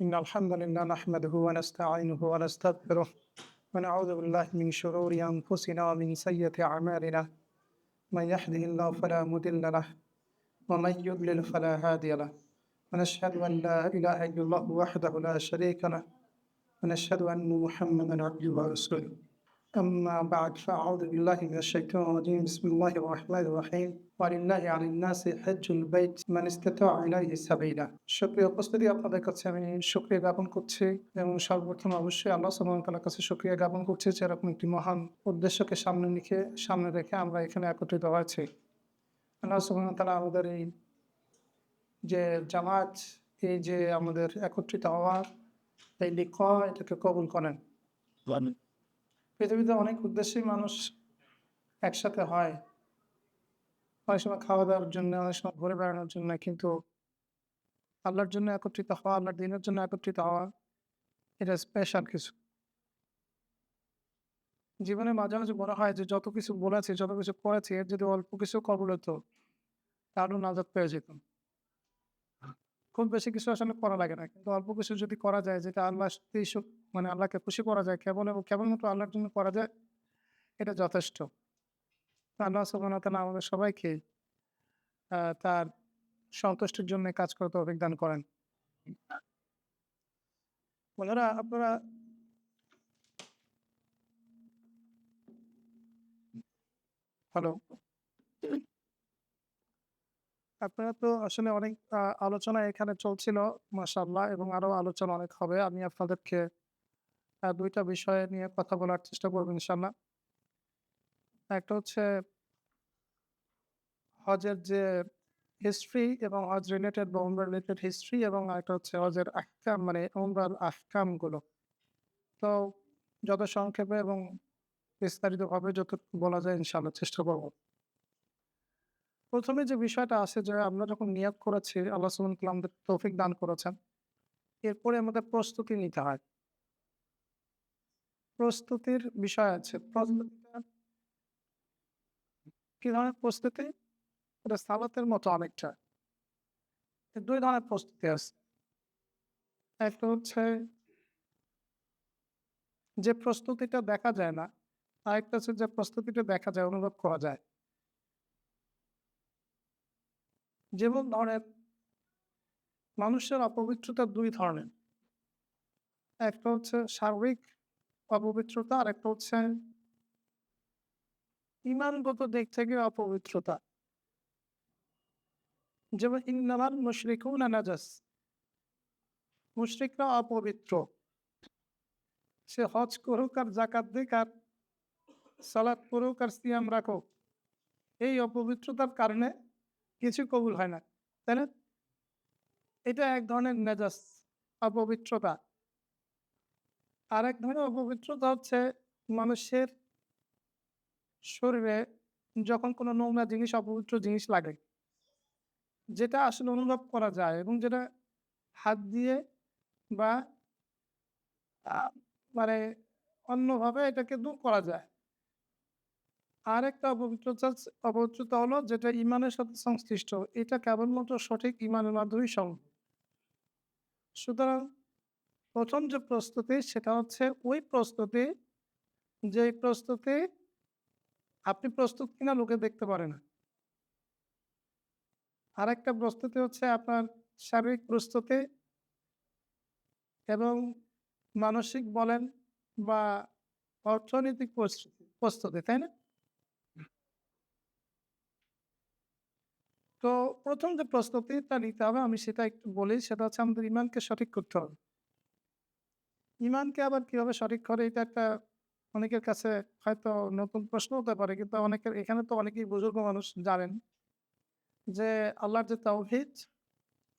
إن الحمد لله نحمده ونستعينه ونستغفره ونعوذ بالله من شرور أنفسنا ومن سيئة أعمالنا من يهده الله فلا مضل له ومن يضلل فلا هادي له ونشهد أن لا إله إلا الله وحده لا شريك له ونشهد أن محمدا عبده ورسوله أما بعد فأعوذ بالله من الشيطان الرجيم بسم الله الرحمن الرحيم ولله على الناس حج البيت من استطاع إليه سبيلا সুপ্রিয় উপস্থিতি আপনাদের কাছে আমি শুকরিয়া জ্ঞাপন করছি এবং সর্বপ্রথম অবশ্যই আল্লাহ সুবহানাহু ওয়া তাআলার কাছে শুকরিয়া জ্ঞাপন করছি যে এরকম একটি মহান উদ্দেশ্যকে সামনে রেখে আমরা এখানে একত্রিত হয়েছি। আল্লাহ সুবহানাহু ওয়া তাআলা আমাদের এই যে জামাত, এই যে আমাদের একত্রিত হওয়া, এই লিকা এটাকে কবুল করেন। পৃথিবীতে অনেক উদ্দেশ্যেই মানুষ একসাথে হয়, অনেক সময় খাওয়া দাওয়ার জন্য, অনেক সময় ঘুরে বেড়ানোর জন্য, কিন্তু আল্লাহর জন্য একত্রিত হওয়া, আল্লাহর দিনের জন্য একত্রিত হওয়া, এটা স্পেশাল কিছু। জীবনে মাঝে মাঝে মনে হয় যে যত কিছু বলেছি, যত কিছু করেছি, এর যদি অল্প কিছু কবুল হতো তাহলে নাজাত পেয়ে যেতাম। খুব বেশি কিছু আসলে করা লাগে না, কিন্তু অল্প কিছু যদি করা যায় যেটা আল্লাহ সত্যিই মানে আল্লাহকে খুশি করা যায়, কেবলমাত্র আল্লাহর জন্য করা যায়, এটা যথেষ্ট। আল্লাহ সুবহানাহু ওয়া তাআলা আমাদের সবাইকে তার সন্তুষ্টির জন্য কাজ করতে তৌফিক দান করেন। বন্ধুরা, হ্যালো, আপনারা তো আসলে অনেক আলোচনা এখানে চলছিল মাশাআল্লাহ, এবং আরো আলোচনা অনেক হবে। আমি আপনাদেরকে ২ টা বিষয় নিয়ে কথা বলার চেষ্টা করব ইনশাআল্লাহ। একটা হচ্ছে হজের যে হিস্ট্রি এবং হজ রিলেটেড বা উমরা রিলেটেড হিস্ট্রি, এবং আরেকটা হচ্ছে হজের আহকাম, মানে উমরার আহকামগুলো। তো যত সংক্ষেপে এবং বিস্তারিতভাবে যতটুকু বলা যায় ইনশাআল্লাহ চেষ্টা করব। প্রথমে যে বিষয়টা আছে যে আমরা যখন নিয়ত করেছি, আল্লাহ সুবহানাহু ওয়া তাআলা আমাদের তৌফিক দান করেছেন। এরপরে আমাদের প্রস্তুতি নিতে হয়। প্রস্তুতির বিষয় আছে। প্রস্তুতিটা কি ধরনের প্রস্তুতি? এটা সালাতের মতো অনেকটা। ২ ধরনের প্রস্তুতি আছে। একটা হচ্ছে যে প্রস্তুতিটা দেখা যায় না, আরেকটা হচ্ছে যে প্রস্তুতিটা দেখা যায়, অনুভব করা যায়। যেমন ধরেন, মানুষের অপবিত্রতা ২ ধরনের। একটা হচ্ছে শারীরিক অপবিত্রতা, আরেকটা হচ্ছে ঈমানগত দিক থেকে অপবিত্রতা। যেমন ইন্নামাল মুশরিকুনা নাজাস, মুশরিকরা অপবিত্র। সে হজ করুক আর যাকাত দিক আর সালাত করুক আর সিয়াম রাখুক, এই অপবিত্রতার কারণে কিছু কবুল হয় না, তাই না? এটা এক ধরনের নাজাস, অপবিত্রতা। আরেক ধরনের অপবিত্রতা হচ্ছে মানুষের শরীরে যখন কোনো নোংরা জিনিস, অপবিত্র জিনিস লাগে, যেটা আসলে অনুভব করা যায় এবং যেটা হাত দিয়ে বা আ মানে অন্যভাবে এটাকে দূর করা যায়। আরেকটা অপবিত্রতা হলো যেটা ঈমানের সাথে সংশ্লিষ্ট। এটা কেবলমাত্র সঠিক ঈমানের মাধ্যমেই সম্ভব। সুতরাং ১ম যে প্রস্তুতি সেটা হচ্ছে ওই প্রস্তুতি, যেই প্রস্তুতি আপনি প্রস্তুত কিনা লোকে দেখতে পারে না। আরেকটা প্রস্তুতি হচ্ছে আপনার শারীরিক প্রস্তুতি এবং মানসিক বলেন বা অর্থনৈতিক প্রস্তুতি, তাই না? তো ১ম যে প্রস্তুতিটা নিতে হবে আমি সেটা একটু বলি, সেটা হচ্ছে আমাদের ঈমানকে সঠিক করতে হবে। ঈমানকে আবার কিভাবে সঠিক করে, এটা একটা অনেকের কাছে হয়তো নতুন প্রশ্ন হতে পারে, কিন্তু অনেকের এখানে তো অনেকেই বুজুর্গ মানুষ জানেন যে আল্লাহর যে তাওহীদ,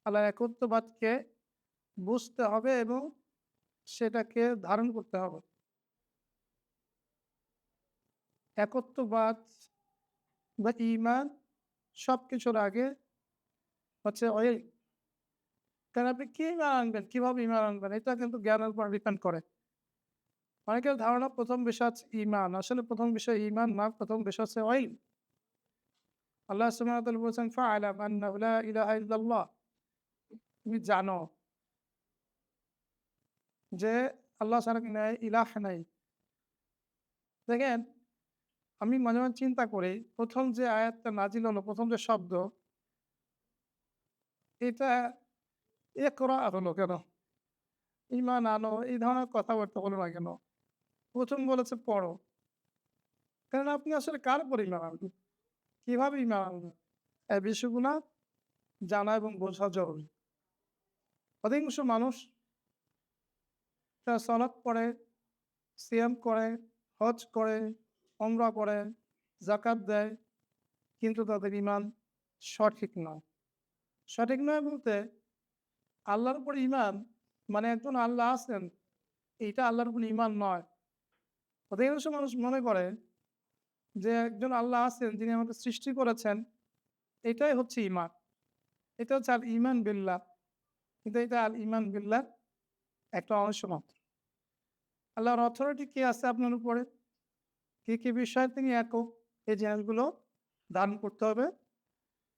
আল্লাহর একত্ববাদকে বুঝতে হবে এবং সেটাকে ধারণ করতে হবে। একত্ববাদ বা ঈমান সবকিছুর আগে হচ্ছে কারণ আপনি কি ঈমান আনবেন, কিভাবে ঈমান আনবেন, এটা কিন্তু জ্ঞানের উপর ডিপেন্ড করে। অনেকের ধারণা ১ম বিষয় হচ্ছে ঈমান। আসলে ১ম বিষয় ঈমান না, ১ম বিষয় হচ্ছে ইলম। আল্লাহ সুবহানাহু ওয়া তাআলা বলেছেন, "ফা'লাম আন্নাহু লা ইলাহা ইল্লাল্লাহ।" তুমি জানো যে আল্লাহ ছাড়া কি নাই, ইলাহ নাই। দেখেন, আমি মাঝে মাঝে চিন্তা করি, প্রথম যে আয়াতটা নাজিল হলো, প্রথম যে শব্দ, এটা ইকরা হলো কেন? ঈমান আনো এই ধরনের কথাবার্তা হলো না কেন? প্রথম বলেছে পড়ো। কারণ আপনি আসলে কার উপর ঈমান আনবেন? কিভাবে ঈমান আনবেন? এই বিষয়গুলা জানা এবং বোঝা জরুরি। অধিকাংশ মানুষ তারা সালাত পড়ে, সিয়াম করে, হজ করে, ওমরা করে, যাকাত দেয়, কিন্তু তাদের ঈমান সঠিক নয়। সঠিক নয় বলতে আল্লাহর উপর ঈমান মানে একজন আল্লাহ আছেন, এইটা আল্লাহর উপর ঈমান নয়। অধিকাংশ মানুষ মনে করে যে একজন আল্লাহ আছেন যিনি আমাকে সৃষ্টি করেছেন, এটাই হচ্ছে ঈমান। এটা হচ্ছে আল ঈমান বিল্লাহ। কিন্তু এটা আল ঈমান বিল্লাহ একটা অংশ মাত্র। আল্লাহর অথরিটি কি আছে আপনার উপরে? কি বিষয়ে তিনি একক, এই জিনিসগুলো ধারণ করতে হবে।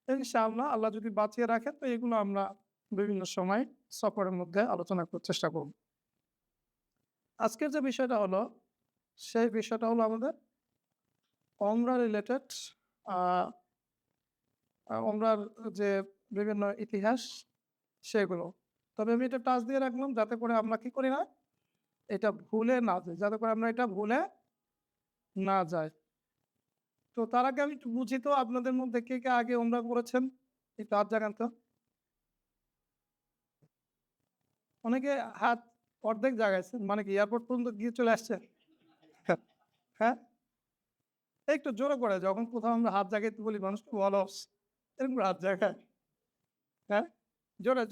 ইনশাআল্লাহ আল্লাহ যদি বাঁচিয়ে রাখেন তো এগুলো আমরা বিভিন্ন সময় সফরের মধ্যে আলোচনা করার চেষ্টা করব। আজকের যে বিষয়টা হলো, সেই বিষয়টা হলো আমাদের ওমরা রিলেটেড, আ ওমরার যে বিভিন্ন ইতিহাস সেগুলো। তবে আমি এটা টাচ দিয়ে রাখলাম যাতে করে আমরা কি করি না? এটা ভুলে না যাই। যাতে করে আমরা এটা ভুলে না যাই। তো তার আগে আমি একটু বুঝি তো আপনাদের মধ্যে কে আগে ওমরা করেছেন? একটু হাত জাগান তো। অনেকে হাত অর্ধেক জাগাইছেন। মানে কি এয়ারপোর্ট পর্যন্ত গিয়ে চলে আসছেন? হ্যাঁ? একটু জোরে করে যখন কোথাও আমরা হাত জাগাইতে বলি মানুষকে অলস, এরকম করে হাত জাগায়। হ্যাঁ? জোরে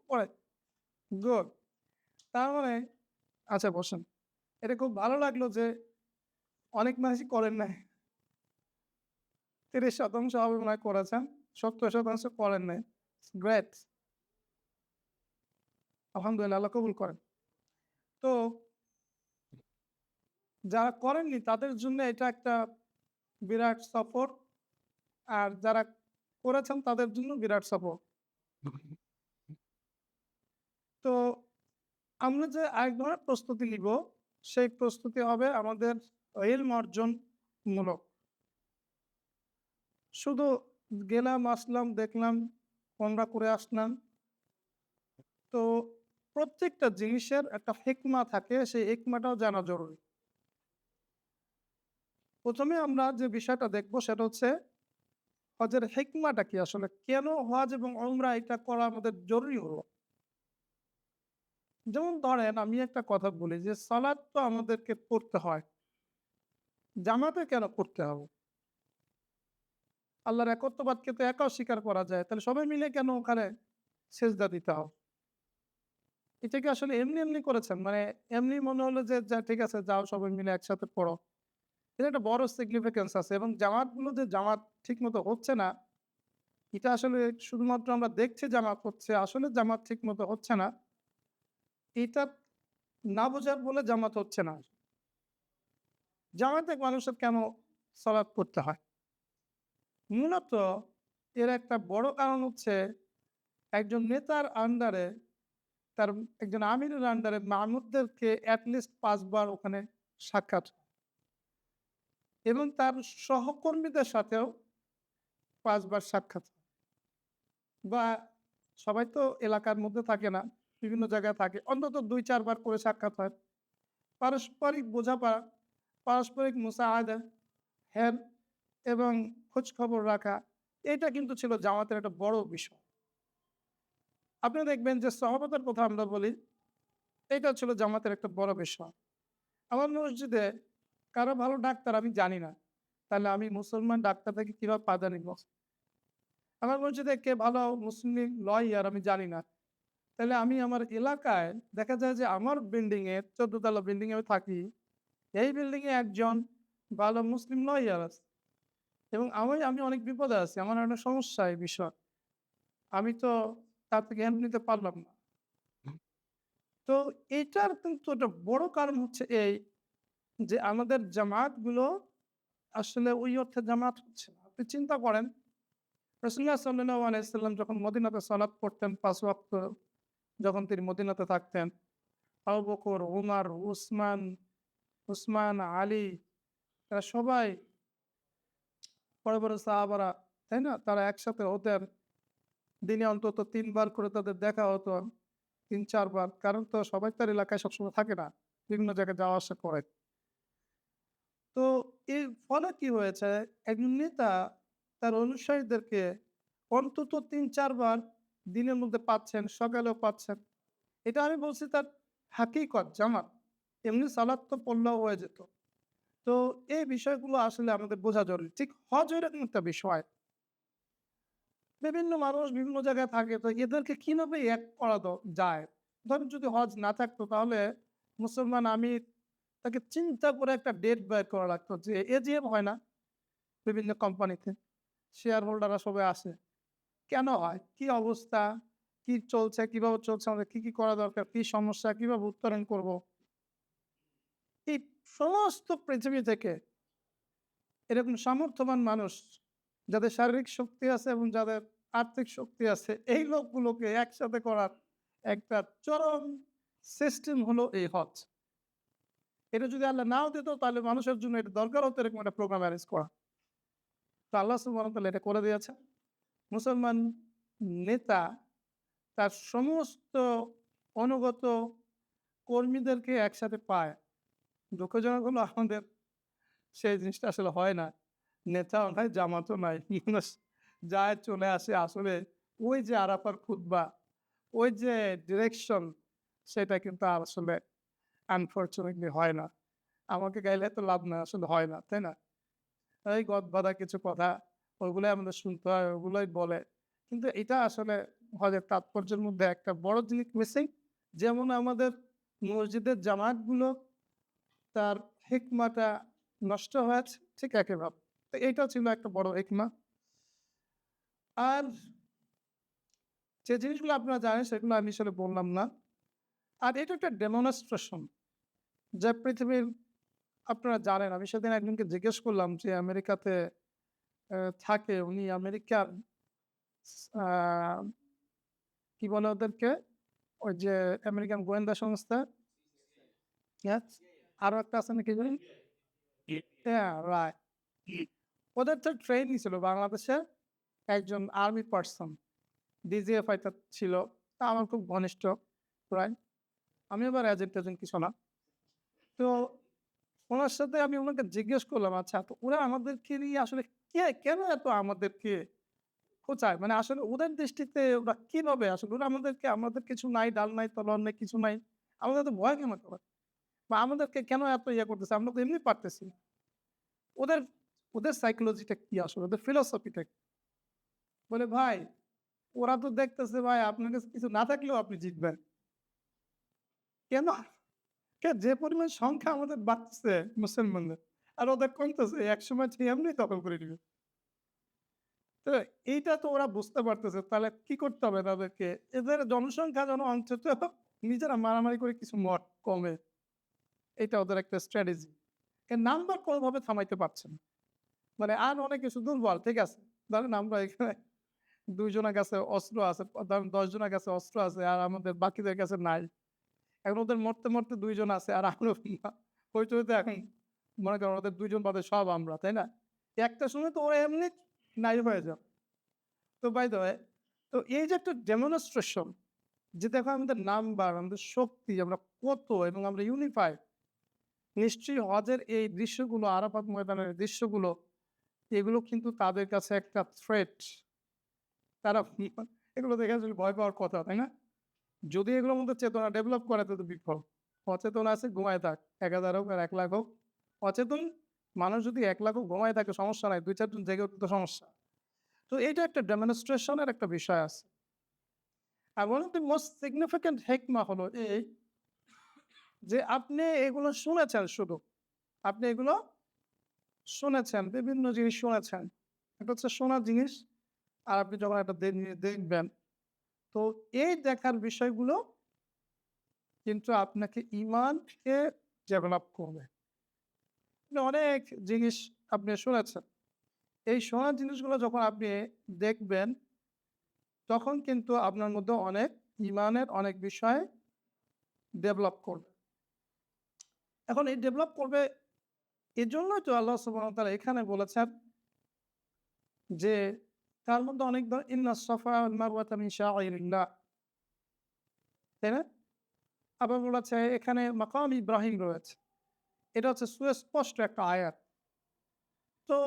পরে গুড। তার মানে আচ্ছা বসেন। এটা খুব ভালো লাগলো যে অনেক মানুষই করেন নাই। ৩০% হবে মনে হয় করেছেন। ৭০% করেন নাই। গ্রেট। আলহামদুলিল্লাহ আল্লাহ কবুল করেন। তো যারা করেননি তাদের জন্য এটা একটা বিরাট সফর। আর যারা করেছেন তাদের জন্য বিরাট সফর। তো আমরা যে আরেক ধরনের প্রস্তুতি নিব, সেই প্রস্তুতি হবে আমাদের ইলম অর্জনমূলক। শুধু গেলাম, আসলাম, দেখলাম, ওমরা করে আসলাম। তো প্রত্যেকটা জিনিসের একটা হিকমা থাকে, সেই হিকমাটাও জানা জরুরি। প্রথমে আমরা যে বিষয়টা দেখব সেটা হচ্ছে হজের হিকমাটা কি আসলে? কেন হজ এবং ওমরা এটা করা আমাদের জরুরি হলো? যেমন ধরেন আমি একটা কথা বলি যে সালাত তো আমাদেরকে পড়তে হয়। জামাতে কেন পড়তে হবে? আল্লাহর একত্ববাদকে তো একা অস্বীকার করা যায়। তাহলে সবাই মিলে কেন ওখানে সেজদা দিতে হবে? এটা কি আসলে এমনি করেছেন? মানে এমনি মনে হলো যে ঠিক আছে যাও সবাই মিলে একসাথে পড়ো। এর একটা বড় সিগনিফিক্যান্স আছে এবং জামাতগুলো যে জামাত ঠিকমতো হচ্ছে না, এটা আসলে শুধুমাত্র আমরা দেখছি জামাত হচ্ছে, আসলে জামাত ঠিকমতো হচ্ছে না। এটা না বোঝার বলে জামাত হচ্ছে না। জামাতে মানুষের কেন সালাত পড়তে হয়? মূলত এর একটা বড় কারণ হচ্ছে একজন নেতার আন্ডারে, তার একজন আমিরের আন্ডারে মামুরদেরকে এটলিস্ট ৫ বার ওখানে সাক্ষাৎ এবং তার সহকর্মীদের সাথেও ৫ বার সাক্ষাৎ বা সবাই তো এলাকার মধ্যে থাকে না, বিভিন্ন জায়গায় থাকে। অন্তত ২-৪ বার করে সাক্ষাৎ হয়। পারস্পরিক বোঝাপড়া, পারস্পরিক মুসাআদা, হেল্প এবং খোঁজখবর রাখা, এটা কিন্তু ছিল জামাতের একটা বড় বিষয়। আপনি দেখবেন যে সহবতের কথা আমরা বলি, এটা ছিল জামাতের একটা বড় বিষয়। আমার মসজিদে কারো ভালো ডাক্তার আমি জানি না। তাহলে আমি মুসলমান ডাক্তার থেকে কিভাবে পাজা নিব? আমার মসজিদে কে ভালো মুসলিম লয়ার আমি জানি না। তাহলে আমি আমার এলাকায় দেখা যায় যে আমার বিল্ডিং এ ১৪ তলা বিল্ডিং এ আমি থাকি। এই বিল্ডিং এ একজন ভালো মুসলিম লয়ার আছে এবং আমি অনেক বিপদে আছি। আমার একটা সমস্যা এই বিষয়। আমি তো তার থেকে হেল্প নিতে পারলাম না। তো এটার কিন্তু একটা বড় কারণ হচ্ছে এই যে আমাদের জামাতগুলো আসলে ওই অর্থে জামাত হচ্ছে না। আপনি চিন্তা করেন রাসূলুল্লাহ সাল্লাল্লাহু আলাইহি সাল্লাম যখন মদিনাতে সালাত পড়তেন ৫ ওয়াক্ত, যখন তিনি মদিনাতে থাকতেন, আবু বকর, উমর, উসমান, আলী, তারা সবাই বড় বড় সাহাবারা, তাই না? তারা একসাথে হতেন। দিনে অন্তত ৩ বার করে তাদের দেখা হতো, ৩-৪ বার। কারণ তো সবাই তার এলাকায় সবসময় থাকে না। বিভিন্ন জায়গায় যাওয়া আসা করে। তো এর ফলে কি হয়েছে? একজন নেতা তার অনুসারীদেরকে অন্তত ৩-৪ বার দিনের মধ্যে পাচ্ছেন, সকালেও পাচ্ছেন। এটা আমি বলছি তার হাকিকত, জামাত। এমনি সালাত তো পড়লেও হয়ে যেত। তো এই বিষয়গুলো আসলে আমাদের বোঝা জরুরি। ঠিক হজও এরকম একটা বিষয়। বিভিন্ন মানুষ বিভিন্ন জায়গায় থাকে, তো এদেরকে কিভাবে এক করা যায়? ধরেন যদি হজ না থাকতো তাহলে মুসলমান আমির তাকে চিন্তা করে একটা ডেট বের করা লাগতো যে এজিএম হয় না বিভিন্ন কোম্পানিতে, শেয়ার হোল্ডাররা সবাই আসে। কেন হয়? কি অবস্থা? কি চলছে? কিভাবে চলছে? আমাদের কি করা দরকার? কি সমস্যা? কিভাবে উত্তরণ করব? এই সমস্ত পৃথিবী থেকে এরকম সামর্থ্যবান মানুষ যাদের শারীরিক শক্তি আছে এবং যাদের আর্থিক শক্তি আছে, এই লোকগুলোকে একসাথে করার একটা চরম সিস্টেম হলো এই হজ। এটা যদি আল্লাহ নাও দিত তাহলে মানুষের জন্য এটা দরকার হতো এরকম একটা প্রোগ্রাম অ্যারেঞ্জ করা। তো আল্লাহ সুবহানাহু ওয়া তাআলা এটা করে দিয়েছে। মুসলমান নেতা তার সমস্ত অনুগত কর্মীদেরকে একসাথে পায়। দুঃখজনক হলো আমাদের সেই জিনিসটা আসলে হয় না। নেতাও নাই, জামাতও নাই। মানুষ যায় চলে আসে। আসলে ওই যে আরাফার খুতবা, ওই যে ডিরেকশন, সেটা কিন্তু আর আসলে আনফরচুনেটলি হয় না। আমাকে গাইলে তো লাভ নাই, আসলে হয় না, তাই না? এই গদবাঁধা কিছু কথা, ওগুলাই আমাদের শুনতে হয়, ওগুলাই বলে। কিন্তু এটা আসলে হজের তাৎপর্যের মধ্যে একটা বড় জিনিস মিসিং। যেমন আমাদের মসজিদের জামাতগুলো তার হিকমাটা নষ্ট হয়েছে, ঠিক একইভাবে। তো এইটা ছিল একটা বড় হিকমা। আর যে জিনিসগুলো আপনারা জানেন সেগুলো আমি আসলে বললাম না। আর এটা একটা ডেমনস্ট্রেশন যা পৃথিবীর, আপনারা জানেন, আমি সেদিন একজনকে জিজ্ঞেস করলাম যে আমেরিকাতে থাকে, উনি আমেরিকার আ কি বলে ওদেরকে? ওই যে আমেরিকান গোয়েন্দা সংস্থা, ইয়াস? আরো একটা আছে না কি জানি? হ্যাঁ, রাইট। ওদের তো ট্রেইনি ছিল বাংলাদেশের একজন আর্মি পারসন। ডিজিএফআই তে ছিল। তা আমার খুব ঘনিষ্ঠ প্রায়। আমি আবার এজেন্ট-টেজেন্ট কিছু না। তো উনার সাথে আমি উনাকে জিজ্ঞেস করলাম, "আচ্ছা, তো ওরা আমাদেরকে নিয়ে আসলে কেন এত আমাদেরকে খোঁচায়? মানে আসলে ওদের দৃষ্টিতে ওরা কিভাবে আসলে ওরা আমাদেরকে, আমাদের কিছু নাই, ডাল নাই, তলোয়ার নাই, কিছু নাই। আমাদের এত ভয় কেন করে? বা আমাদেরকে কেন এত ইয়ে করতেছে? আমরা তো এমনি পারতেছি।" ওদের ওদের সাইকোলজিটা কি আসলে? ওদের ফিলসফিটা কি? বলে, "ভাই, ওরা তো দেখতেছে ভাই আপনার কাছে কিছু না থাকলেও আপনি জিতবেন। কেন? যে পরিমাণ সংখ্যা আমাদের বাড়তেছে মুসলমানদের, আর ওদের কমতেছে, একসময় যে এমনি দখল করে নিবে।" তো এইটা তো ওরা বুঝতে পারতেছে। তাহলে কি করতে হবে তাদেরকে? এদের জনসংখ্যা যেন অন্তত নিজেরা মারামারি করে কিছু মত কমে। এটা ওদের একটা স্ট্র্যাটেজি। এর নাম্বার কোনোভাবে থামাইতে পারছে না। মানে আর অনেক কিছু দুর্বল, ঠিক আছে। ধরেন আমরা এখানে ২ জনের কাছে অস্ত্র আছে, ধরেন ১০ জনের কাছে অস্ত্র আছে আর আমাদের বাকিদের কাছে নাই। এখন ওদের মরতে ২ জন আছে আর আমরা হইতে, হইতে এখন মনে করেন ওদের ২ জন বাদে সব আমরা, তাই না? একটা সময় তো ওরা এমনি নাই হয়ে যাবে। তো বাই দ্য ওয়ে, তো এই যে একটা ডেমনস্ট্রেশন, যে দেখো আমাদের নাম্বার, আমাদের শক্তি, আমরা কত এবং আমরা ইউনিফাইড। নিশ্চয়ই হজের এই দৃশ্যগুলো, আরাফাত ময়দানের দৃশ্যগুলো, এগুলো কিন্তু তাদের কাছে একটা থ্রেট। তারা এগুলো দেখে আসলে ভয় পাওয়ার কথা, তাই না? যদি এগুলোর মধ্যে চেতনা ডেভেলপ করে তো বিপদ। অচেতন আছে ঘুমায় থাক। ১,০০০ হোক আর ১,০০,০০০ হোক। অচেতন মানুষ যদি ১,০০,০০০ হোক ঘুমায় থাকে সমস্যা নাই। ২-৪ জন জেগে উঠলে তো সমস্যা। তো এইটা একটা ডেমনস্ট্রেশন এর একটা বিষয় আছে। আর one of the most significant হিকমা হলো এই যে আপনি এগুলো শুনেছেন শুধু। আপনি এগুলো শুনেছেন, বিভিন্ন জিনিস শুনেছেন। এটা হচ্ছে শোনা জিনিস। আর আপনি যখন একটা দেখবেন, তো এই দেখার বিষয়গুলো কিন্তু আপনাকে ঈমানকে ডেভেলপ করবে। আপনি অনেক জিনিস আপনি শুনেছেন। এই শোনা জিনিসগুলো যখন আপনি দেখবেন, তখন কিন্তু আপনার মধ্যে অনেক ঈমানের অনেক বিষয় ডেভেলপ করবে। এখন এই ডেভেলপ করবে এজন্যই তো আল্লাহ সুবহানাহু ওয়া তাআলা এখানে বলেছেন যে তার মধ্যে অনেক ইন্না সাফা ওয়াল মারওয়াতা মিন শাআইরিল্লাহ, তাই না? আবার বলেছে এখানে মাকাম ইব্রাহিম রয়েছে। এটা হচ্ছে সুস্পষ্ট একটা আয়াত। তো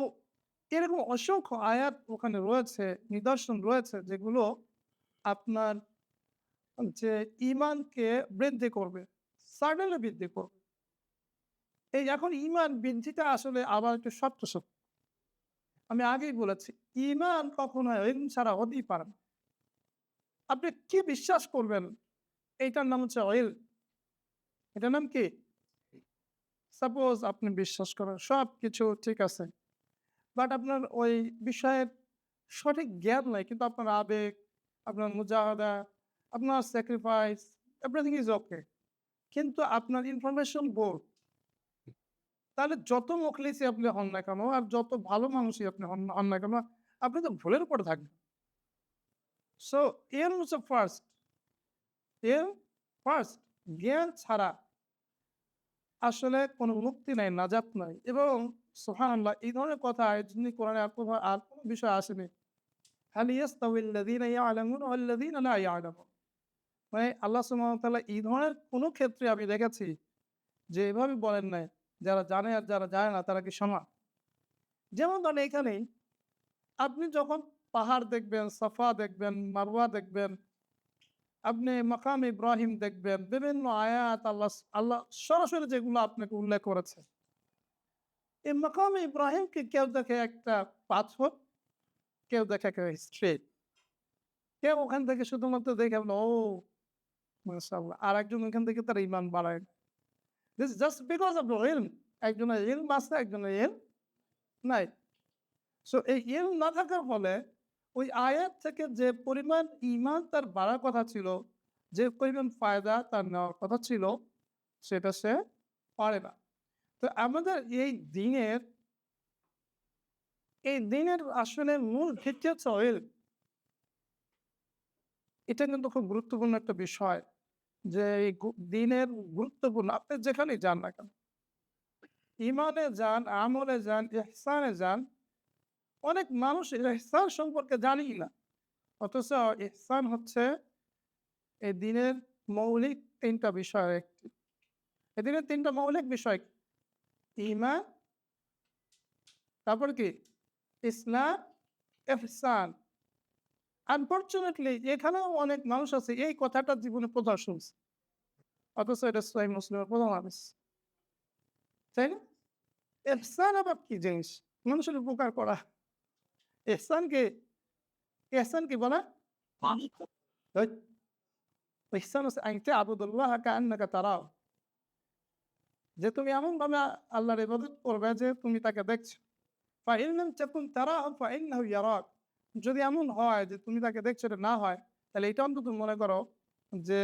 এরকম অসংখ্য আয়াত ওখানে রয়েছে, নিদর্শন রয়েছে যেগুলো আপনার যে ঈমানকে বৃদ্ধি করবে, সার্টেনলি বৃদ্ধি করবে। এই এখন ঈমান বৃদ্ধিটা আসলে আবার একটু শর্ত। আমি আগেই বলেছি, ঈমান কখনো ইলম ছাড়া হতেই পারে না। আপনি কি বিশ্বাস করবেন? এইটার নাম হচ্ছে ইলম। এটার নাম কি? সাপোজ আপনি বিশ্বাস করেন সবকিছু ঠিক আছে। বাট আপনার ওই বিষয়ের সঠিক জ্ঞান নাই। কিন্তু আপনার আবেগ, আপনার মুজাহাদা, আপনার স্যাক্রিফাইস, এভরিথিং ইজ ওকে। কিন্তু আপনার ইনফরমেশন ভুল। তাহলে যত মুখলিসই আপনি হন না কেন, আর যত ভালো মানুষই আপনি হন না কেন, আপনি তো ভুলের উপরে থাকবেন। সো ইলম হচ্ছে ফার্স্ট। ইলম ফার্স্ট। জ্ঞান ছাড়া আসলে কোনো মুক্তি নাই, নাজাত নাই। এবং সুবহানাল্লাহ, এই ধরনের কথা যদি কোরআনে আর কোনো বিষয় আসেনি। হাল ইয়াস্তাউিল্লাযীনা ইয়া'লামুন ওয়াল্লাযীনা লা ইয়া'লামুন। মানে আল্লাহ সুবহানাহু ওয়া তাআলা এই ধরনের কোনো ক্ষেত্রে আমি দেখেছি যে এভাবে বলেন নাই, যারা জানে আর যারা জানে না তারা কি সমান? যেমন ধরেন এখানেই আপনি যখন পাহাড় দেখবেন, সাফা দেখবেন, মারওয়া দেখবেন, আপনি মাকাম ইব্রাহিম দেখবেন, বিভিন্ন আয়াত আল্লাহ সরাসরি যেগুলো আপনাকে উল্লেখ করেছে। এই মাকাম ইব্রাহিমকে কেউ দেখে একটা পাথর, কেউ দেখে একেবারে স্ট্রেট। কেউ ওখান থেকে শুধুমাত্র দেখে বলে, "ও মাশাআল্লাহ।" আরেকজন ওখান থেকে তার ঈমান বাড়ায়। This just because of the ইলম। একজনের ইলম আছে, একজনের ইলম নাই। সো এই ইলম না থাকার ফলে ওই আয়াত থেকে যে পরিমাণ ঈমান তার বাড়ার কথা ছিল, যে পরিমাণ ফায়দা তার নেওয়ার কথা ছিল, সেটা সে পারে না। তো আমাদের এই দিনের আসলে মূল ভিত্তি হচ্ছে ইলম। এটা কিন্তু খুব গুরুত্বপূর্ণ একটা বিষয় যে এই দিনের গুরুত্বপূর্ণ আপনি যেখানেই যান না কেন, ঈমানে যান, আমলে যান, ইহসানে যান, অনেক মানুষ ইহসান সম্পর্কে জানেই না। অথচ ইহসান হচ্ছে এই দিনের মৌলিক ৩ টা বিষয়ের একটি। এই দিনের ৩ টা মৌলিক বিষয় কি? ঈমান, তারপরে কি? ইসলাম, ইহসান। আনফরচুনেটলি এখানেও অনেক মানুষ আছে এই কথাটা জীবনে ১ম শুনছে। অথচ এটা সহিহ মুসলিমের ১ম হাদিস। তাই না? ইহসান আবার কি জিনিস? মানুষের উপকার করা। ইহসান কি? ইহসান কি বলেন? ধৈত, ইহসান হচ্ছে আন তা'বুদাল্লাহা কাআন্নাকা তারাহু। যে তুমি এমনভাবে আল্লাহর ইবাদত করবে যে তুমি তাকে দেখছো। ফাইন লাম তাকুন তারাহু ফাইন্নাহু ইয়ারাক। যদি এমন হয় যে তুমি তাকে দেখছো, এটা না হয়, তাহলে এটা অন্তত মনে করো যে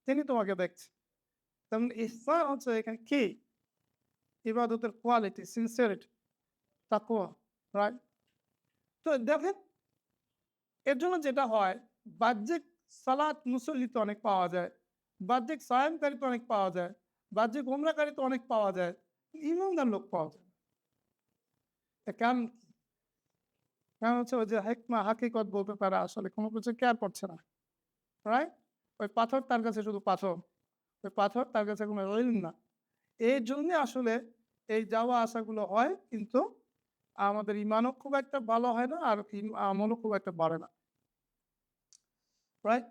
তিনি তোমাকে দেখছেন। তেমন ইহসান হচ্ছে এখানে কি? ইবাদতের কোয়ালিটি, সিনসিয়ারিটি, তাকওয়া, রাইট? তো দেখেন এর জন্য যেটা হয়, বাহ্যিক সালাত মুসল্লিতে অনেক পাওয়া যায়, বাহ্যিক সায়ামকারীতে অনেক পাওয়া যায়, বাহ্যিক উমরাকারীতে অনেক পাওয়া যায়, ইমানদার লোক পাওয়া যায় না। কারণ কারণ হচ্ছে ওই যে হেকমা হাকিকত বলতে তারা আসলে কোনো কিছু কেয়ার করছে না, রাইট? ওই পাথর তার কাছে শুধু পাথর, ওই পাথর তার কাছে কোনো ইলম না। এই জন্যে আসলে এই যাওয়া আসাগুলো হয়, কিন্তু আমাদের ইমানও খুব একটা ভালো হয় না, আর আমলও খুব একটা বাড়ে না, রাইট?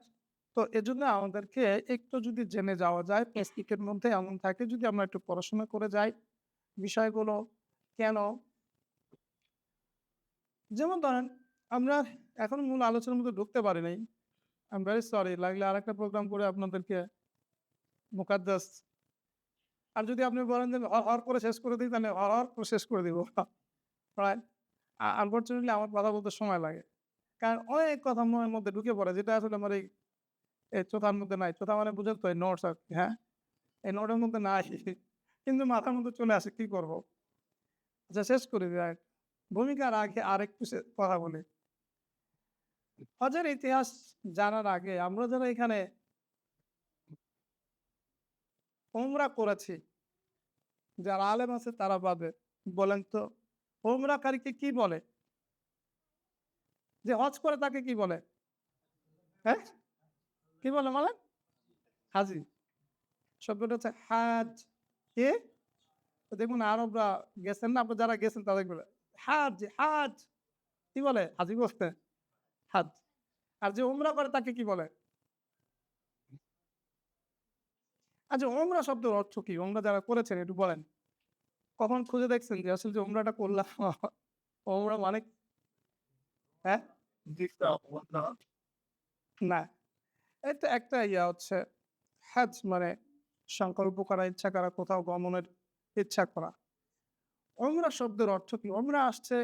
তো এজন্য আমাদেরকে একটু যদি জেনে যাওয়া যায়, প্রেসক্রিপ্টের মধ্যে এমন থাকে যদি আমরা একটু পড়াশোনা করে যাই বিষয়গুলো কেন, যেমন ধরেন আমরা এখন মূল আলোচনার মধ্যে ঢুকতে পারি নাই। আই এম ভেরি সরি, লাগলে আরেকটা প্রোগ্রাম করে আপনাদেরকে মুকাদ্দাস। আর যদি আপনি বলেন যে হর করে শেষ করে দিই, তাহলে হর করে শেষ করে দিব। রাইট? আনফরচুনেটলি আমার কথা বলতে সময় লাগে। কারণ অনেক কথা মনের মধ্যে ঢুকে পড়ে, যেটা আসলে আমার এই চোথার মধ্যে নাই। চোথা মানে বুঝেন তো, এই নোটস আরকি, হ্যাঁ? এই নোটের মধ্যে নাই। কিন্তু মাথার মধ্যে চলে আসে, কি করব? আচ্ছা শেষ করে দিই ভূমিকার আগে আরেকটু কথা বলি। হজের ইতিহাস জানার আগে আমরা যারা এখানে উমরা করেছি, যারা আলেম আছে তারা পাবে। বলেন তো উমরাকারীকে কি বলে? যে হজ করে তাকে কি বলে? হ্যাঁ, কি বলে বলেন? হাজি। শব্দটা হচ্ছে হাজ। কে? দেখুন আরবরা গেছেন না, আপনারা যারা গেছেন তাদের বলে হাজ, হাজ কি বলে? হাজি বলতে হাজ। আর যে উমরা করে তাকে কি বলে? আচ্ছা, উমরা শব্দের অর্থ কি? উমরা যারা করেছেন একটু বলেন। কখন খুঁজে দেখছেন যে আসলে যে উমরাটা করলাম উমরা মানে হ্যাঁ? না। এটা একটা হচ্ছে হজ মানে সংকল্প করা, ইচ্ছা করা, কোথাও গমনের ইচ্ছা করা। উমরা শব্দের অর্থ কি? উমরা আসছে